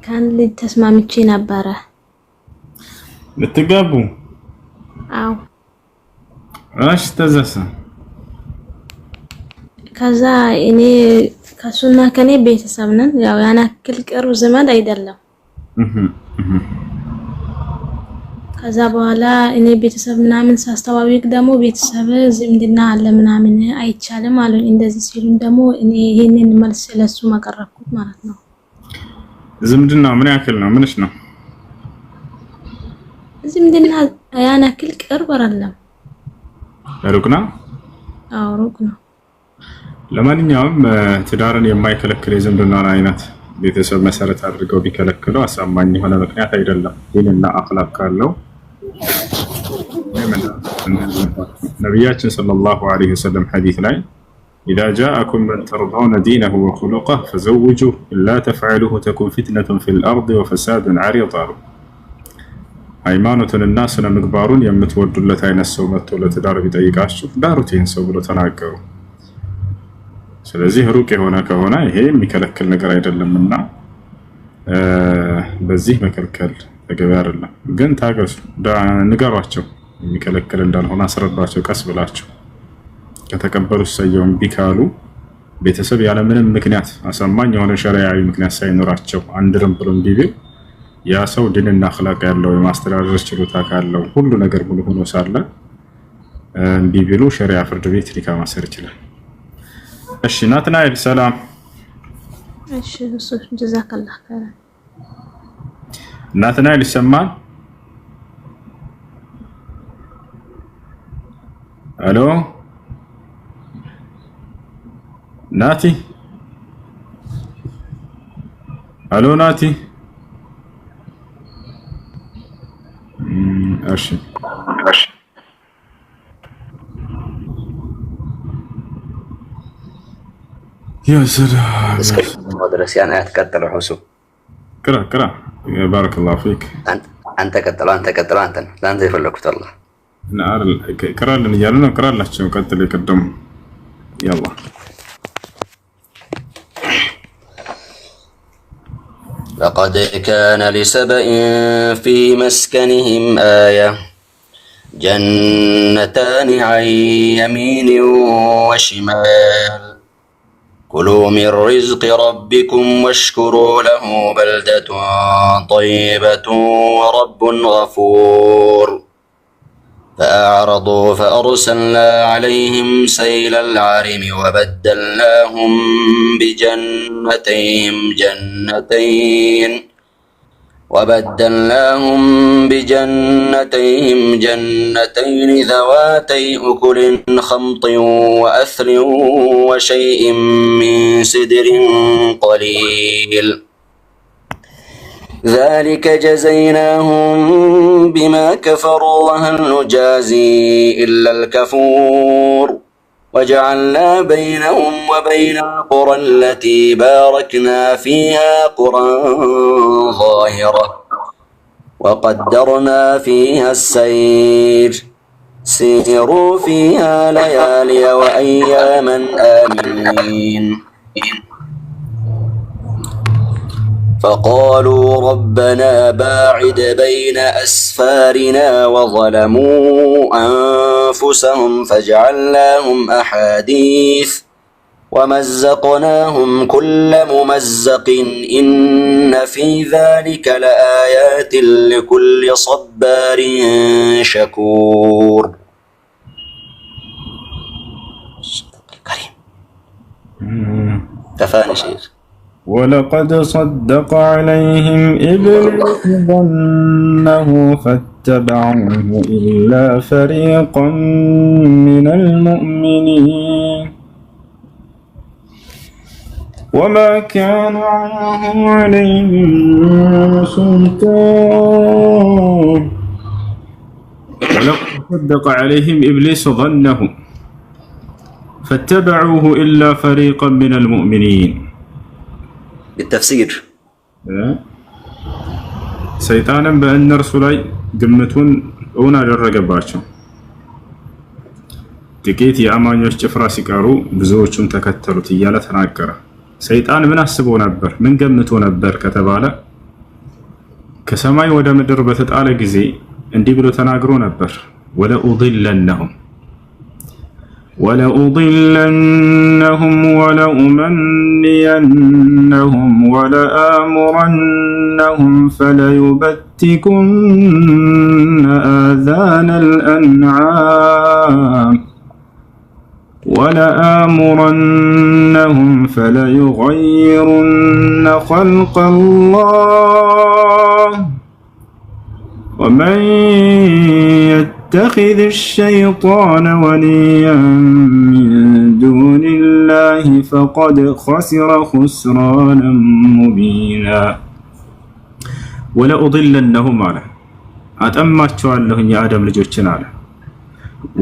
ከአንድ ልጅ ተስማምቼ ነበረ። ልትጋቡ? አዎ። እሺ ተዘሰ ከዛ እኔ ከሱና ከኔ ቤተሰብ ነን። ያው ያን አክል ቅርብ ዘመድ አይደለም። ከዛ በኋላ እኔ ቤተሰብ ምናምን ሳስተዋውቅ ደግሞ ቤተሰብ ዝምድና አለ ምናምን አይቻልም አሉ። እንደዚህ ሲሉን ደግሞ እኔ ይሄንን መልስ ለሱ ማቀረብኩት ማለት ነው። ዝምድና ምን ያክል ነው? ምንሽ ነው? ዝምድና ያን አክል ቅርብ አይደለም። ሩቅ ነው? አዎ ሩቅ ነው። ለማንኛውም ትዳርን የማይከለክል የዝምድና አይነት ቤተሰብ መሰረት አድርገው ቢከለክሉ አሳማኝ የሆነ ምክንያት አይደለም። ዲንና አኽላቅ ካለው ነቢያችን ሰለላሁ ዐለይሂ ወሰለም ሐዲስ ላይ إذا جاءكم من ترضون دينه وخلقه فزوجوه إلا تفعلوه تكون فتنة في الأرض وفساد عريض. ሃይማኖትንና ስነ ምግባሩን የምትወዱለት አይነት ሰው መጥቶ ለትዳር ቢጠይቃችሁ ዳሩት ይህን ሰው ብሎ ተናገሩ። ስለዚህ ሩቅ የሆነ ከሆነ ይሄ የሚከለክል ነገር አይደለምና በዚህ መከልከል ተገቢ አይደለም። ግን ታገሱ፣ ንገሯቸው፣ የሚከለክል እንዳልሆነ አስረዷቸው ቀስ ብላችሁ። ከተቀበሉ ሰየውን ቢካሉ ቤተሰብ ያለ ምንም ምክንያት አሳማኝ የሆነ ሸሪዓዊ ምክንያት ሳይኖራቸው አንድርም ብሎ ቢል ያ ሰው ዲንና አኽላቅ ያለው የማስተዳደር ችሎታ ካለው ሁሉ ነገር ሙሉ ሆኖ ሳለ ቢቢሉ ሸሪዓ ፍርድ ቤት ሊካ ማሰር ይችላል። እሺ ናትናኤል ሰላም። እሺ እሱ ጀዛከላህ ኸይር። ናትናኤል ይሰማል? አሎ ናቲ፣ አሎ ናቲ። እሺ يا سلام مدرسة أنا أتكتل حسو قرأ بارك الله فيك. أنت كتل لا أنت يفلكت الله. قرالن يالنا قرالاتشو قتل يقدم يلا. لقد كان لسبإ في مسكنهم آية جنتان عن يمين وشمال كلوا من رزق ربكم واشكروا له بلدة طيبة ورب غفور فأعرضوا فأرسلنا عليهم سيل العرم وبدلناهم بجنتين ذواتي أكل خمط وأثل وشيء من سدر قليل ذلك جزيناهم بما كفروا وهل نجازي إلا الكفور وجعلنا بينهم وبين القرى التي باركنا فيها قرى ظاهرة وقدرنا فيها السير سيروا فيها ليالي وأياما آمنين فقالوا ربنا باعد بين أسفارنا وظلموا أنفسهم فجعلناهم أحاديث ومزقناهم كل ممزق إن في ذلك لآيات لكل صبار شكور. كفاني شيخ. ولقد صدق عليهم إبليس ظنه فاتبعوه إلا فريقا من المؤمنين وما كان معهم عليهم سلطان. ولقد صدق عليهم إبليس ظنه فاتبعوه إلا فريقا من المؤمنين. بالتفسير سيطانا بأن رسولاي قمتون اونا جرقباتشو تكيت يا أمانيوش جفرا سيكارو بزوچون تكتلو تيالة تناكرة. سيطان من أسبو نبر من قمتو نبر كتبالا كسماي ودا مدر بتتعالى قزي اندي بلو تناقرو نبر ولأضلنهم ولأمنينهم ولآمرنهم فليبتكن آذان الأنعام فليغيرن خلق الله ومن يتخذ الشيطان وليا من دون الله فقد خسر خسرانا مبينا. ولأضلنهم على أتأمتشوال لهم يا آدم لجوتشن على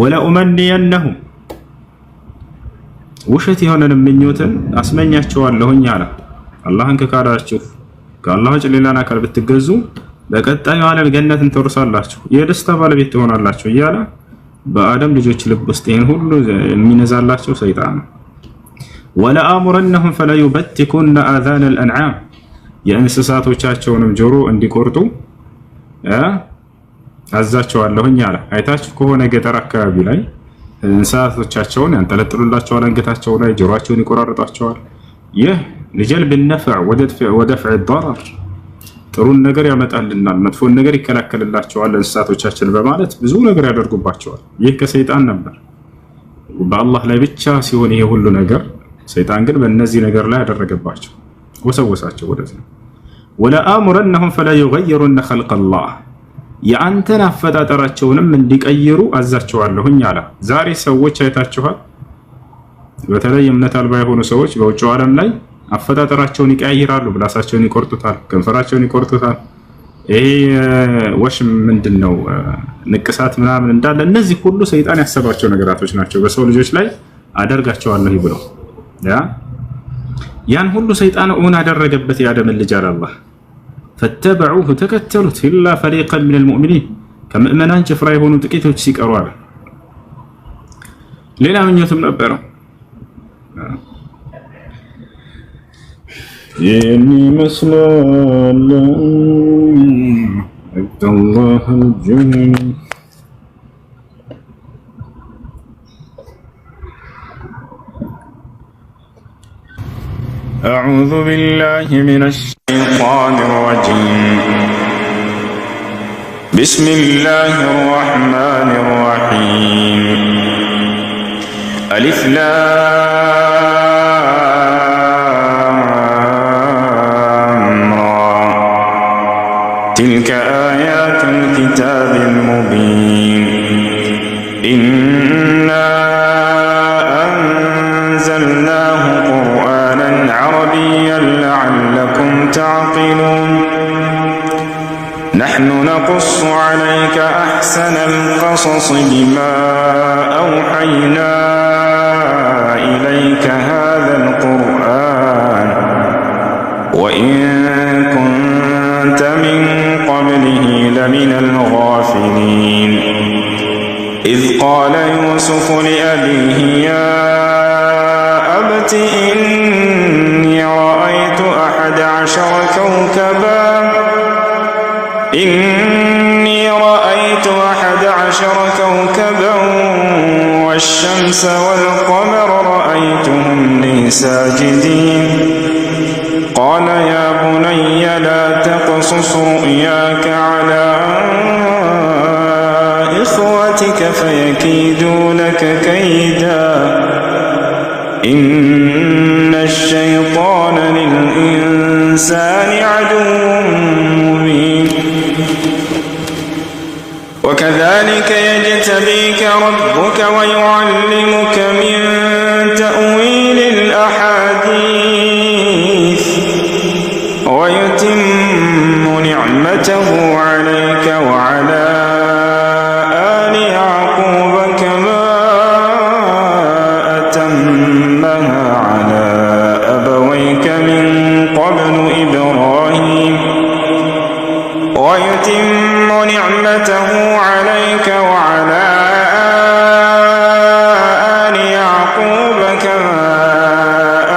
ولأمنينهم وشتي هنا من نيوتن أسمنياتشوال لهم على الله انك كاراشوف كالله جل لنا كربت تجزو በቀጣዩ ዓለም ገነትን ተወርሳላችሁ የደስታ ባለቤት ትሆናላችሁ እያለ በአደም ልጆች ልብ ውስጥ ይሄን ሁሉ የሚነዛላቸው ሰይጣን ነው። ወለአሙረነሁም ፈለዩበቲኩነ አዛን الانعام የእንስሳቶቻቸውንም ጆሮ እንዲቆርጡ አዛቸዋለሁኝ አለ። አይታችሁ ከሆነ ገጠር አካባቢ ላይ እንስሳቶቻቸውን ያንጠለጥሉላቸዋል፣ አንገታቸው ላይ ጆሮአቸውን ይቆራርጣቸዋል። ይህ لجلب النفع ودفع الضرر ጥሩን ነገር ያመጣልናል፣ መጥፎን ነገር ይከላከልላቸዋል እንስሳቶቻችን በማለት ብዙ ነገር ያደርጉባቸዋል። ይህ ከሰይጣን ነበር። በአላህ ላይ ብቻ ሲሆን ይሄ ሁሉ ነገር ሰይጣን ግን በእነዚህ ነገር ላይ ያደረገባቸው ወሰወሳቸው ወደዚህ። ወለአሙረነሁም ፈለዩገይሩነ خلق الله የአንተን አፈጣጠራቸውንም እንዲቀይሩ አዛቸዋለሁኝ አለ። ዛሬ ሰዎች አይታችኋል፣ በተለይ እምነት አልባ የሆኑ ሰዎች በውጭ ዓለም ላይ አፈጣጠራቸውን ይቀያይራሉ። ብላሳቸውን ይቆርጡታል፣ ከንፈራቸውን ይቆርጡታል። ይሄ ወሽም ምንድነው ንቅሳት ምናምን እንዳለ እነዚህ ሁሉ ሰይጣን ያሰባቸው ነገራቶች ናቸው። በሰው ልጆች ላይ አደርጋቸዋለሁ ብሎ ያን ሁሉ ሰይጣን ኦን አደረገበት የአደም ልጅ አላህ። ፈተበዑሁ ተከተሉት ኢላ ፈሪቀን ሚነል ሙእሚኒን ከምእመናን ጭፍራ የሆኑ ጥቂቶች ሲቀሩ አለ። ሌላ ምኞትም ነበረው። ይህን ይመስላል አላህ አልጀሊል። أعوذ بالله من الشيطان الرجيم بسم الله الرحمن الرحيم ألف لام را تلك آيات الكتاب المبين إنا أنزلناه قرآنا عربيا لعلكم تعقلون نحن نقص عليك أحسن القصص بما أوحينا إليك هذا القرآن وإن كنت من قبله لمن الغافلين إذ قال يوسف لأبيه يا أبت إني رأيت 11 كوكبا والشمس والقمر رأيتهم لي ساجدين قال يا بني لا تقصص رؤياك على إخوتك فيكيدوا لك كيدا إن الشيطان للإنسان عدو مبين وكذلك يجتبيك ربك ويعلمك من تأويل الأحاديث ويتم نعمته عليك وعلى آل يعقوب كما أتمها على أبويك من قبل إبراهيم ويتم نعمته عليك وعلى آل يعقوب كما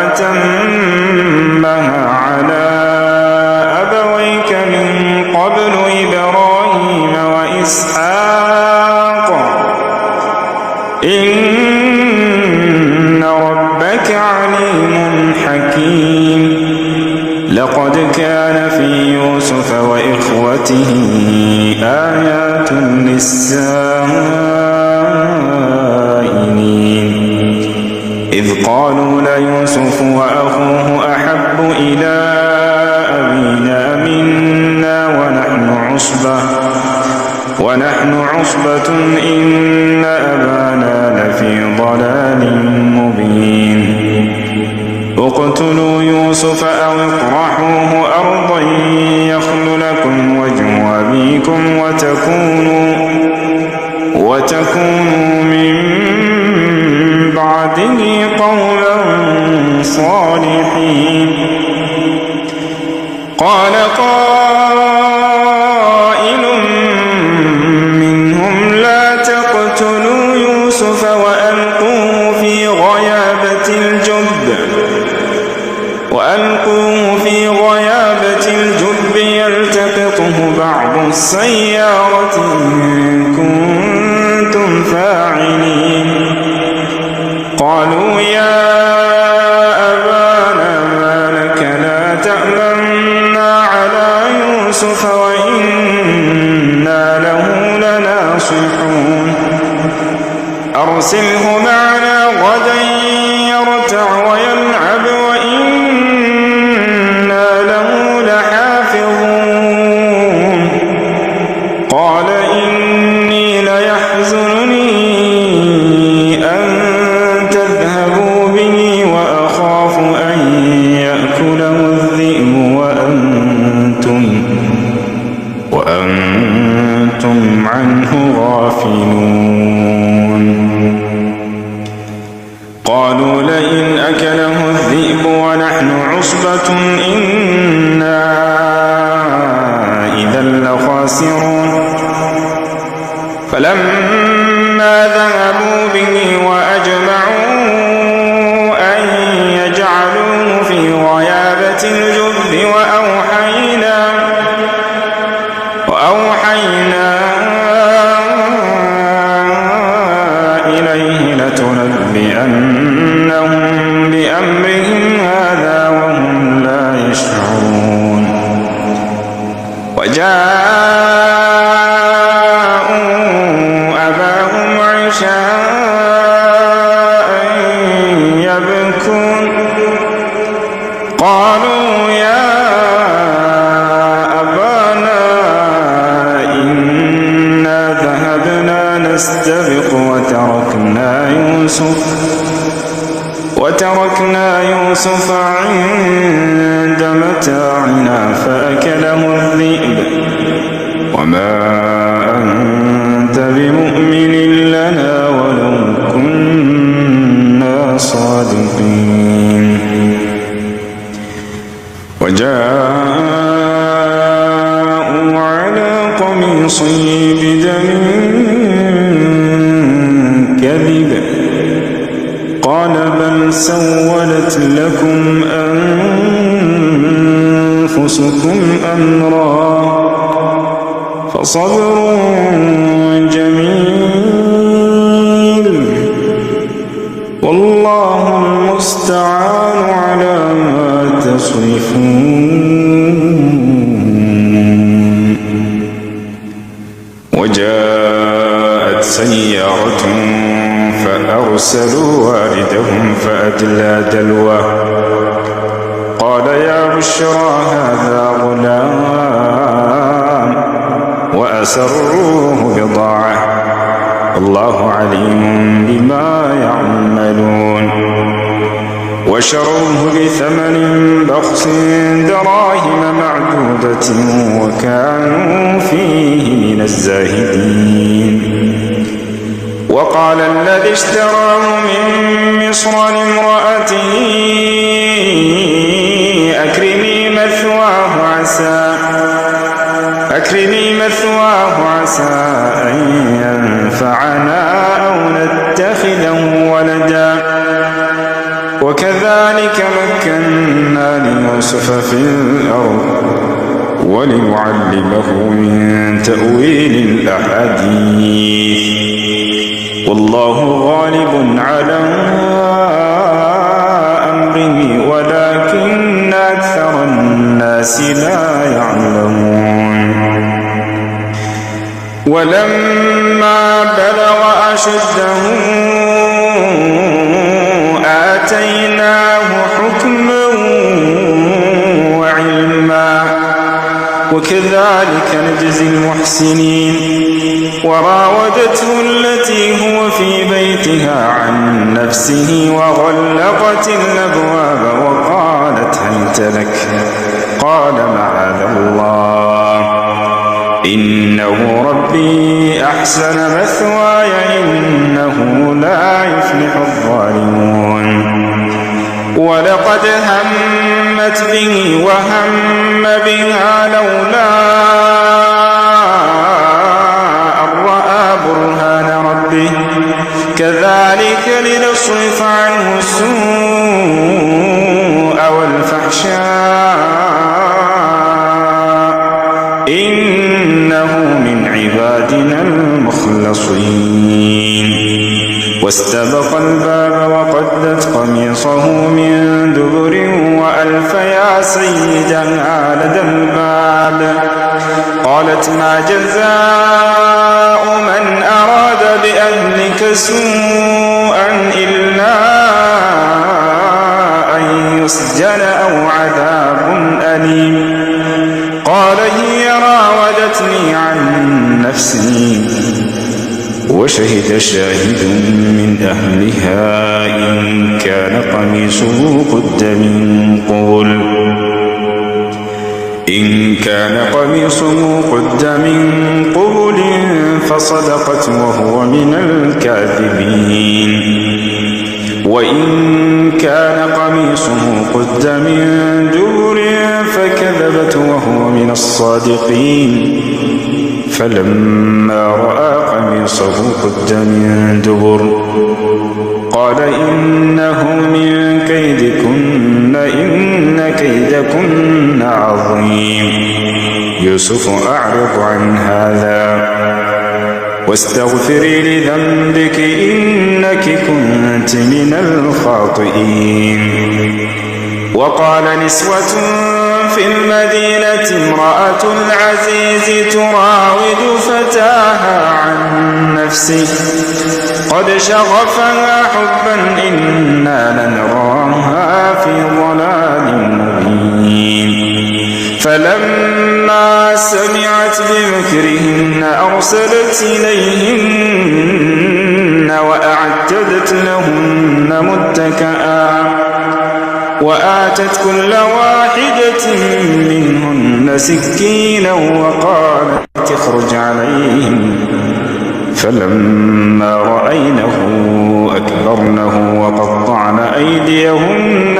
أتمها على أبويك من قبل إبراهيم وإسحاق إن ربك عليم حكيم لقد كان في يوسف وإخوته آيات للسائلين إذ قالوا ليوسف وأخوه أحب إلى أبينا منا ونحن عصبة إن أبانا لفي ضلال مبين اقتلوا يوسف أو اطرحوه أرضا يخل لكم وجه أبيكم وتكونوا من بعده قوما صالحين قال قائل منهم لا تقتلوا يوسف وألقوه في غيابة الجب يلتقطه بعض السيارة إن كنتم فاعلين قالوا يا أبانا ما لك لا تأمنا على يوسف وإنا له لناصحون أرسله معنا غدا يرتع ويلعب وإنا له لحافظون قال إني ليحزنني أن تذهبوا به وأخاف أن يأكله الذئب وأنتم عنه غافلون قالوا كذبوا به وأجمعوا أن يجعلوه في غيابة الجب وأوحينا إليه لتنبئنهم بأمرهم هذا وهم لا يشعرون وجاءوا أباهم عشاء يبكون قالوا يا أبانا إنا ذهبنا نستبق وتركنا يوسف عند متاعنا فأكله الذئب وما أنت بمؤمن لنا ولو كنا صادقين وجاءوا على قميصه بدم كذب قال بل سولت لكم أنفسكم أمرا فصبر جميل والله المستعان على ما تصفون وجاءت سيارة فأرسلوا واردهم فأدلى دلوه قال يا بشرى هذا غلام وأسروه بضاعة الله عليم بما يعملون وشروه بثمن بخس دراهم معدودة وكانوا فيه من الزاهدين وقال الذي اشتراه من مصر لامرأته أكرمي مثواه عسى أن ينفعنا أو نتخذه ولدا وكذلك مكنا ليوسف في الأرض ولنعلمه من تأويل الأحاديث والله غالب على أمره ولكن أكثر الناس لا يعلمون ولما بلغ أشده آتيناه حكما وعلما وكذلك نجزي المحسنين وراودته التي هو في بيتها عن نفسه وغلقت الأبواب وقالت هيت لك قال معاذ الله إنه ربي أحسن مثواي إنه لا يفلح الظالمون ولقد همت به وهم بها لولا أن رأى برهان ربه كذلك لنصرف عنه السوء والفحشاء إنه من عبادنا المخلصين واستبق الباب وقدت قميصه من دبر وألف يا سيدها لدى الباب قالت ما جزاء من أراد بأهلك سوءا إلا أن يسجن أو عذاب أليم قال هي راودتني عن نفسي وشهد شاهد من أهلها إن كان قميصه قد من قبل فصدقت وهو من الكاذبين وإن كان قميصه قد من دبر فكذبت وهو من الصادقين فلما رأى قميصه قد من دبر قال إنه من كيدكن إن كيدكن عظيم يوسف أعرض عن هذا واستغفري لذنبك إنك كنت من الخاطئين. وقال نسوة في المدينة امرأة العزيز تراود فتاها عن نفسه قد شغفها حبا إنا لنراها في ضلال مبين. فلما سمعت بمكرهن أرسلت إليهن وأعتدت لهن متكئا وآتت كل واحدة منهن سكينا وقالت اخرج عليهم فلما رأينه أكبرنه وقطعن أيديهن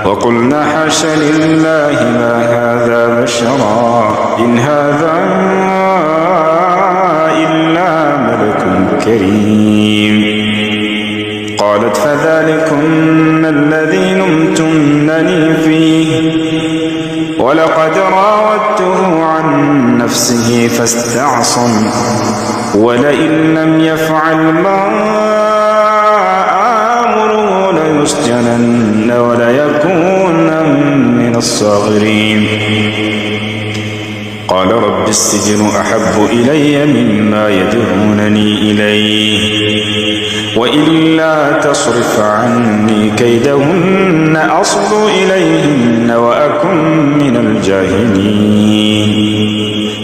وقلنا حاش لله ما هذا بشرا إن هذا إلا ملك كريم. قالت فذلكن الذي لمتنني فيه ولقد راودته عن نفسه فاستعصم ولئن لم يفعل ما آمره ليسجنن وليكونن من الصاغرين. قال رب السجن أحب إلي مما يدعونني إليه وإلا تصرف عني كيدهن أصب إليهن وأكن من الجاهلين.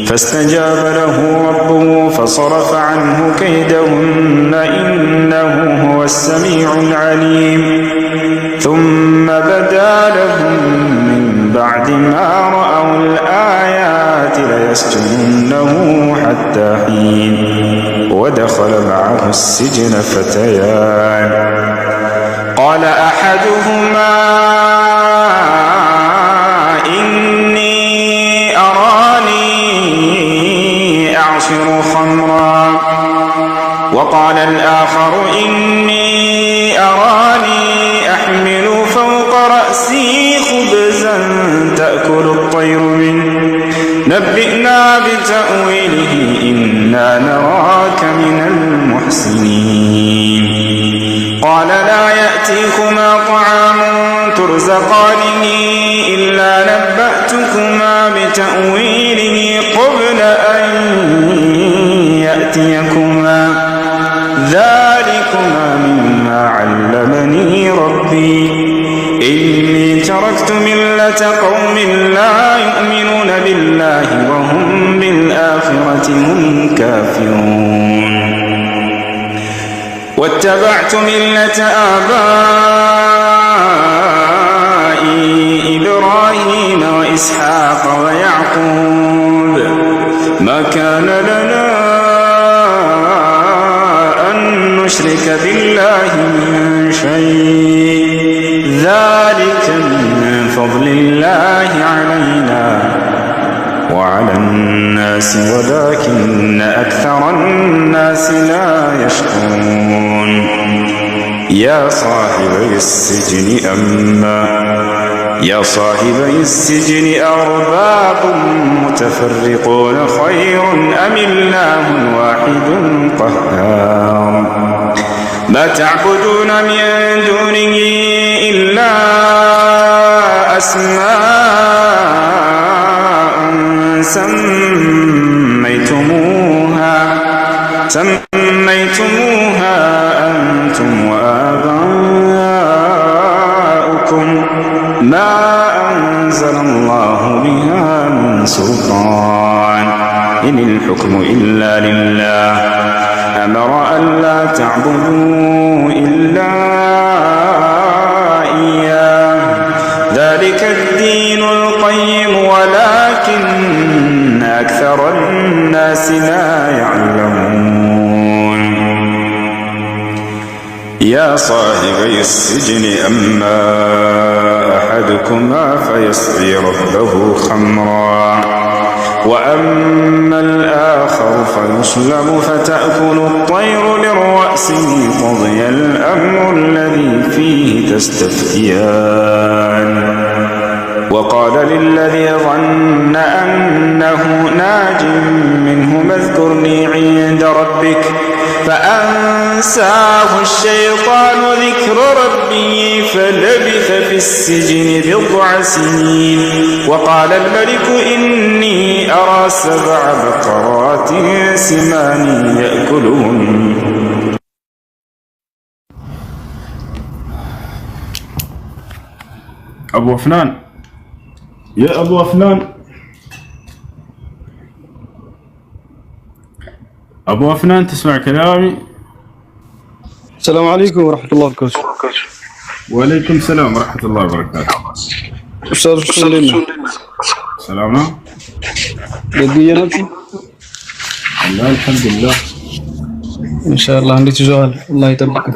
فاستجاب له ربه فصرف عنه كيدهن إنه هو السميع العليم. ثم بدا لهم من بعد ما رأوا الآيات ليسجننه حتى حين. ودخل معه السجن فتيان قال أحدهما إني أراني أعصر خمرا وقال الآخر إني أراني أحمل فوق رأسي خبزا تأكل الطير منه نبئنا بتأويله إنا نراك من المحسنين. قال لا يأتيكما طعام ترزقانه إلا نبأتكما بتأويله قبل أن يأتيكما ذلكما مما علمني ربي إني تركت ملة قوم لا يؤمنون بالله وهم بالآخرة هم كافرون واتبعت ملة آبائي إبراهيم وإسحاق ويعقوب ما كان لنا أن نشرك بالله من شيء ذلك من فضل الله علينا وعلى الناس ولكن أكثر الناس لا يشكرون. يا صاحبي السجن أرباب متفرقون خير أم الله الواحد القهار. ما تعبدون من دونه إلا أسماء سميتموها أنتم وآباؤكم ما أنزل الله بها من سلطان إن الحكم إلا لله أمر ألا تعبدوا إلا إياه ذلك الدين القيم ولكن أكثر الناس لا يعلمون. يا صاحبي السجن أما أحدكما فيسقي ربه خمرا وأما الآخر فيصلب فتأكل الطير من رأسه قضي الأمر الذي فيه تستفتيان وقال للذي ظن أنه ناج منهما اذكرني عند ربك فأنساه الشيطان ذكر ربه فلبث في السجن بضع سنين وقال الملك إني أرى 7 بقرات سمان يأكلهن. أبو أفنان يا أبو أفنان أبو أفنان تسمع كلامي؟ السلام عليكم ورحمة الله وبركاته. وعليكم السلام ورحمة الله وبركاته. أستاذ حسين سلامنا بديناتي الله الحمد لله إن شاء الله عندي سؤال الله يطبقك.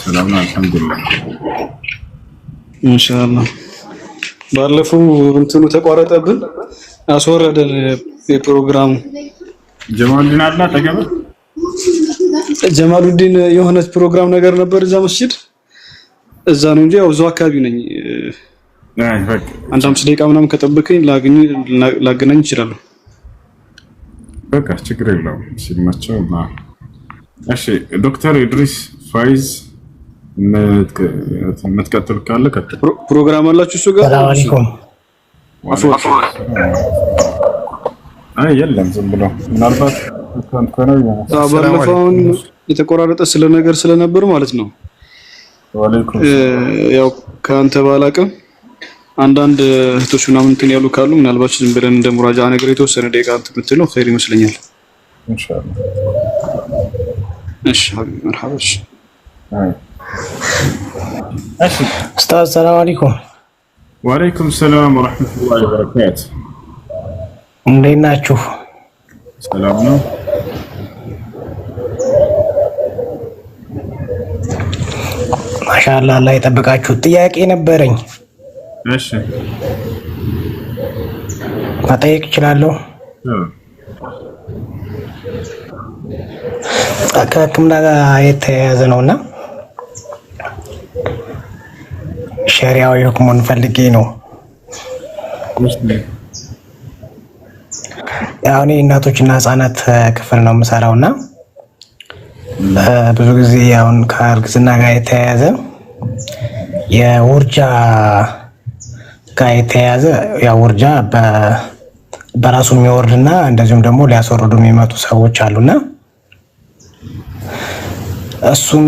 سلامنا الحمد لله إن شاء الله. ባለፈው እንትኑ ተቋረጠብን አስወረደን የፕሮግራሙ ጀማሉዲን አላ ተገበ ጀማሉዲን የሆነ ፕሮግራም ነገር ነበር እዛ መስጂድ እዛ ነው እንጂ ያው እዛው አካባቢ ነኝ። አንድ 5 ደቂቃ ምናምን ከጠበቀኝ ላገናኝ ይችላል። በቃ ችግር የለውም ሲልማቸው እሺ ዶክተር ኢድሪስ ፋይዝ መትቀጥል ካለ ፕሮግራም አላችሁ እሱ ጋር? ሰላም አለይኩም። አይ የለም ዝም ብሎ ምናልባት ባለፈው የተቆራረጠ ነገር ስለነበር ማለት ነው። ወአለይኩም ያው ካንተ ባላቅም አንዳንድ እህቶች ምናምን እንትን ያሉ ካሉ ምናልባት ዝም ብለን እንደ ሙራጃ ነገር የተወሰነ ደቂቃ የምትለው ኸይር ይመስለኛል። ኢንሻአላህ እሺ ሀቢብ መርሐባ። እሺ ኡስታዝ ሰላም አለይኩም። ወአለይኩም ሰላም ወራህመቱላሂ ወበረካቱ። እንዴት ናችሁ? ሰላም ነው። ማሻአላህ አላህ ይጠብቃችሁ። ጥያቄ ነበረኝ። እሺ መጠየቅ እችላለሁ? ከሕክምና ጋር የተያያዘ ነውና ሸሪዓዊ ህክሙን ፈልጌ ነው። ያው እኔ እናቶችና ህጻናት ክፍል ነው የምሰራውና ብዙ ጊዜ አሁን ከእርግዝና ጋር የተያያዘ የውርጃ ጋር የተያያዘ ያው ውርጃ በራሱ የሚወርድና እንደዚሁም ደግሞ ሊያስወርዱ የሚመጡ ሰዎች አሉና እሱን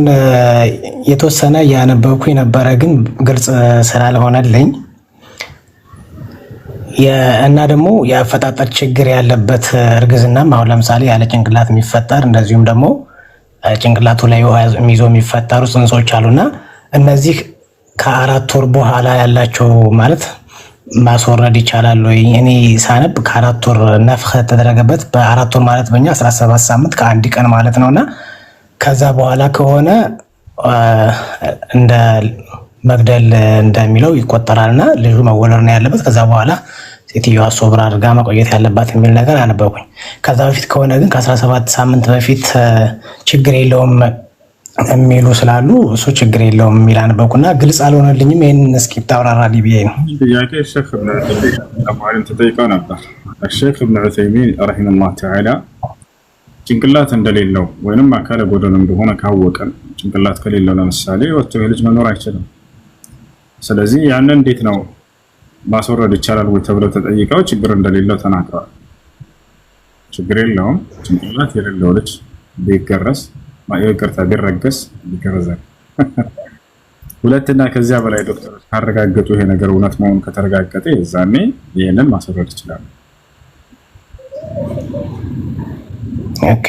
የተወሰነ ያነበብኩ የነበረ ግን ግልጽ ስላልሆነልኝ እና ደግሞ የአፈጣጠር ችግር ያለበት እርግዝናም አሁን ለምሳሌ ያለ ጭንቅላት የሚፈጠር እንደዚሁም ደግሞ ጭንቅላቱ ላይ ይዞ የሚፈጠሩ ጽንሶች አሉና እነዚህ ከ4 ወር በኋላ ያላቸው ማለት ማስወረድ ይቻላል ወይ? እኔ ሳነብ ከ4 ወር ነፍኸ ተደረገበት በ4 ወር ማለት በእኛ 17 ሳምንት ከአንድ ቀን ማለት ነውና ከዛ በኋላ ከሆነ እንደ መግደል እንደሚለው ይቆጠራልና ልጁ መወለድ ነው ያለበት። ከዛ በኋላ ሴትዮዋ ሶብር አድርጋ መቆየት ያለባት የሚል ነገር አነበብኩኝ። ከዛ በፊት ከሆነ ግን ከ17 ሳምንት በፊት ችግር የለውም የሚሉ ስላሉ እሱ ችግር የለውም የሚል አነበብኩና ግልጽ አልሆነልኝም። ይሄንን እስኪ ታብራራልኝ ብዬ ነው። ጥያቄ ሼክ ኢብኑ ዑሰይሚን ተጠይቀው ነበር። ሼክ ኢብኑ ዑሰይሚን ረሂመሁላህ ተዓላ ጭንቅላት እንደሌለው ወይንም አካለ ጎደሎ እንደሆነ ካወቀን ጭንቅላት ከሌለው ለምሳሌ ወጥቶ የልጅ መኖር አይችልም። ስለዚህ ያን እንዴት ነው ማስወረድ ይቻላል ወይ ተብለው ተጠይቀው ችግር እንደሌለው ተናግረዋል። ችግር የለውም ጭንቅላት የሌለው ልጅ ቢገረስ ማይቀርታ ቢረገስ ቢገረዛል። ሁለትና ከዚያ በላይ ዶክተሮች ካረጋገጡ ይሄ ነገር እውነት መሆኑን ከተረጋገጠ የዛኔ ይሄንን ማስወረድ ይችላል። ኦኬ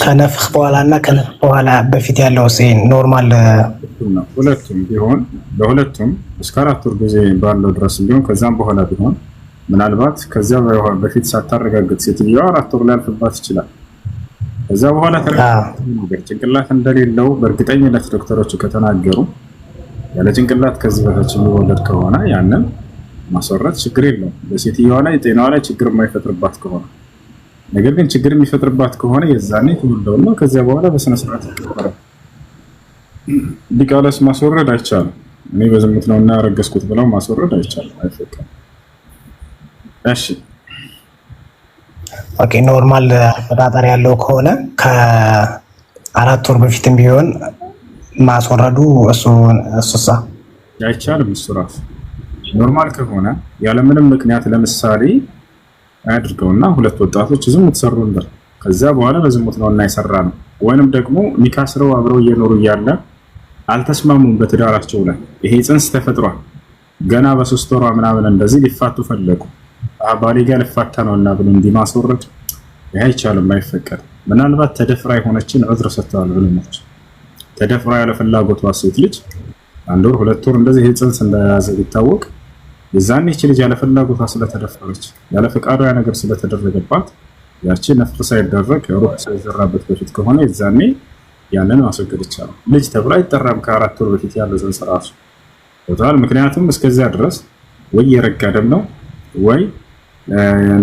ከነፍህ በኋላና ከነፍህ በኋላ በፊት ያለው ሴን ኖርማል ነው። ሁለቱም ቢሆን ለሁለቱም እስከ 4 ወር ጊዜ ባለው ድረስ ቢሆን ከዛም በኋላ ቢሆን ምናልባት ከዚያ በፊት ሳታረጋግጥ ሴትዮዋ 4 ወር ሊያልፍባት ይችላል። ከዛ በኋላ ጭንቅላት እንደሌለው በእርግጠኝነት ዶክተሮቹ ከተናገሩ ያለ ጭንቅላት ከዚህ በታች የሚወለድ ከሆነ ያንን ማስወረድ ችግር የለውም። በሴትዮዋ ላይ ጤናዋ ላይ ችግር የማይፈጥርባት ከሆነ ነገር ግን ችግር የሚፈጥርባት ከሆነ የዛኔ ትውልደውና ከዚያ በኋላ በስነ ስርዓት ይፈጠራል። ዲቃላስ ማስወረድ አይቻልም። እኔ በዝሙት ነውና ያረገዝኩት ብለው ማስወረድ አይቻልም፣ አይፈቀድም። እሺ ኦኬ። ኖርማል አፈጣጠር ያለው ከሆነ ከ4 ወር በፊትም ቢሆን ማስወረዱ እሱሳ አይቻልም። እሱ ራሱ ኖርማል ከሆነ ያለምንም ምክንያት ለምሳሌ አያድርገውና 2 ወጣቶች ዝሙት ሰሩ እንበል። ከዛ በኋላ በዝሙት ነውና የሰራ ነው ወይንም ደግሞ ሚካስረው አብረው እየኖሩ እያለ አልተስማሙም በትዳራቸው ላይ ይሄ ጽንስ ተፈጥሯል። ገና በ3 ወሯ ምናምን እንደዚህ ሊፋቱ ፈለጉ። ባሌ ጋር ልፋታ ነውና ብሎ እንዲማስወረድ ይሄ አይቻልም፣ አይፈቀድም። ምናልባት ተደፍራ የሆነችን ዑዝር ሰጥተዋል ብለናች። ተደፍራ ያለ ፍላጎቷ ሴት ልጅ 1 ወር 2 ወር እንደዚህ ጽንስ እንደያዘ ቢታወቅ የዛኔ እቺ ልጅ ያለ ፍላጎቷ ስለተደፈረች ያለ ፈቃዷ ያ ነገር ስለተደረገባት ያቺ ነፍስ ሳይደረግ ሩህ ሳይዘራበት በፊት ከሆነ የዛኔ ያንን ማስወገድ ይቻላል። ልጅ ተብሎ አይጠራም ከ4 ወር በፊት ያለው ጽንስ ራሱ ቶታል። ምክንያቱም እስከዚያ ድረስ ወይ የረጋ ደም ነው ወይ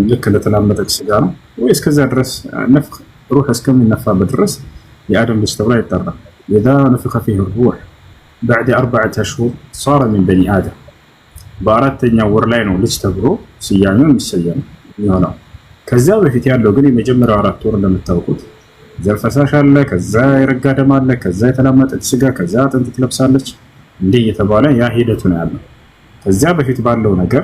ልክ ለተላመጠች ስጋ ነው ወይ እስከዚያ ድረስ ነፍስ ሩህ እስከሚነፋበት ድረስ የአደም ልጅ ተብሎ አይጠራም። إذا نفخ فيه الروح بعد 4 أشهر صار من بني آدم በአራተኛው ወር ላይ ነው ልጅ ተብሎ ስያሜው የሚሰየመው ይሆናል። ከዛ በፊት ያለው ግን የመጀመሪያው 4 ወር እንደምታውቁት ዘር ፈሳሽ አለ፣ ከዛ የረጋ ደም አለ፣ ከዛ የተላመጠች ስጋ፣ ከዛ አጥንት ትለብሳለች። እንዴ እየተባለ ያ ሂደቱ ነው ያለው። ከዛ በፊት ባለው ነገር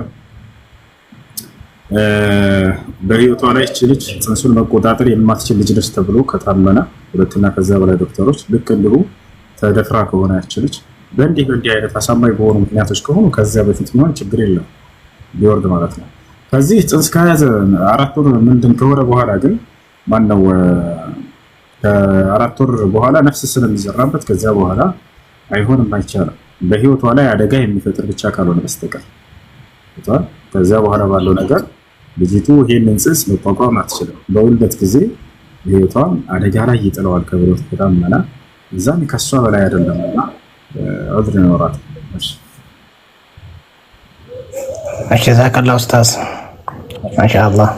በህይወቷ ላይ እቺ ልጅ ጽንሱን መቆጣጠር የማትችል ልጅ ነች ተብሎ ከታመነ 2 እና ከዛ በላይ ዶክተሮች ልክ እንዲሁ ተደፍራ ከሆነ ያቺ ልጅ በእንዲህ አይነት አሳማኝ በሆኑ ምክንያቶች ከሆኑ ከዚያ በፊት ቢሆን ችግር የለም ቢወርድ ማለት ነው። ከዚህ ጽንስ ከያዘ 4 ወር ምንድን ከሆነ በኋላ ግን ማነው ከ4 ወር በኋላ ነፍስ ስለሚዘራበት ከዚያ በኋላ አይሆንም፣ አይቻልም። በህይወቷ ላይ አደጋ የሚፈጥር ብቻ ካልሆነ በስተቀር ከዚያ በኋላ ባለው ነገር ልጅቱ ይሄንን ጽንስ መቋቋም አትችልም። በውልደት ጊዜ ህይወቷን አደጋ ላይ ይጥለዋል ከብሎ ተታመነ እዛም ከሷ በላይ አይደለምና ዑዝር ይኖራል። እሺ ዛከላ ኡስታዝ ማሻአላህ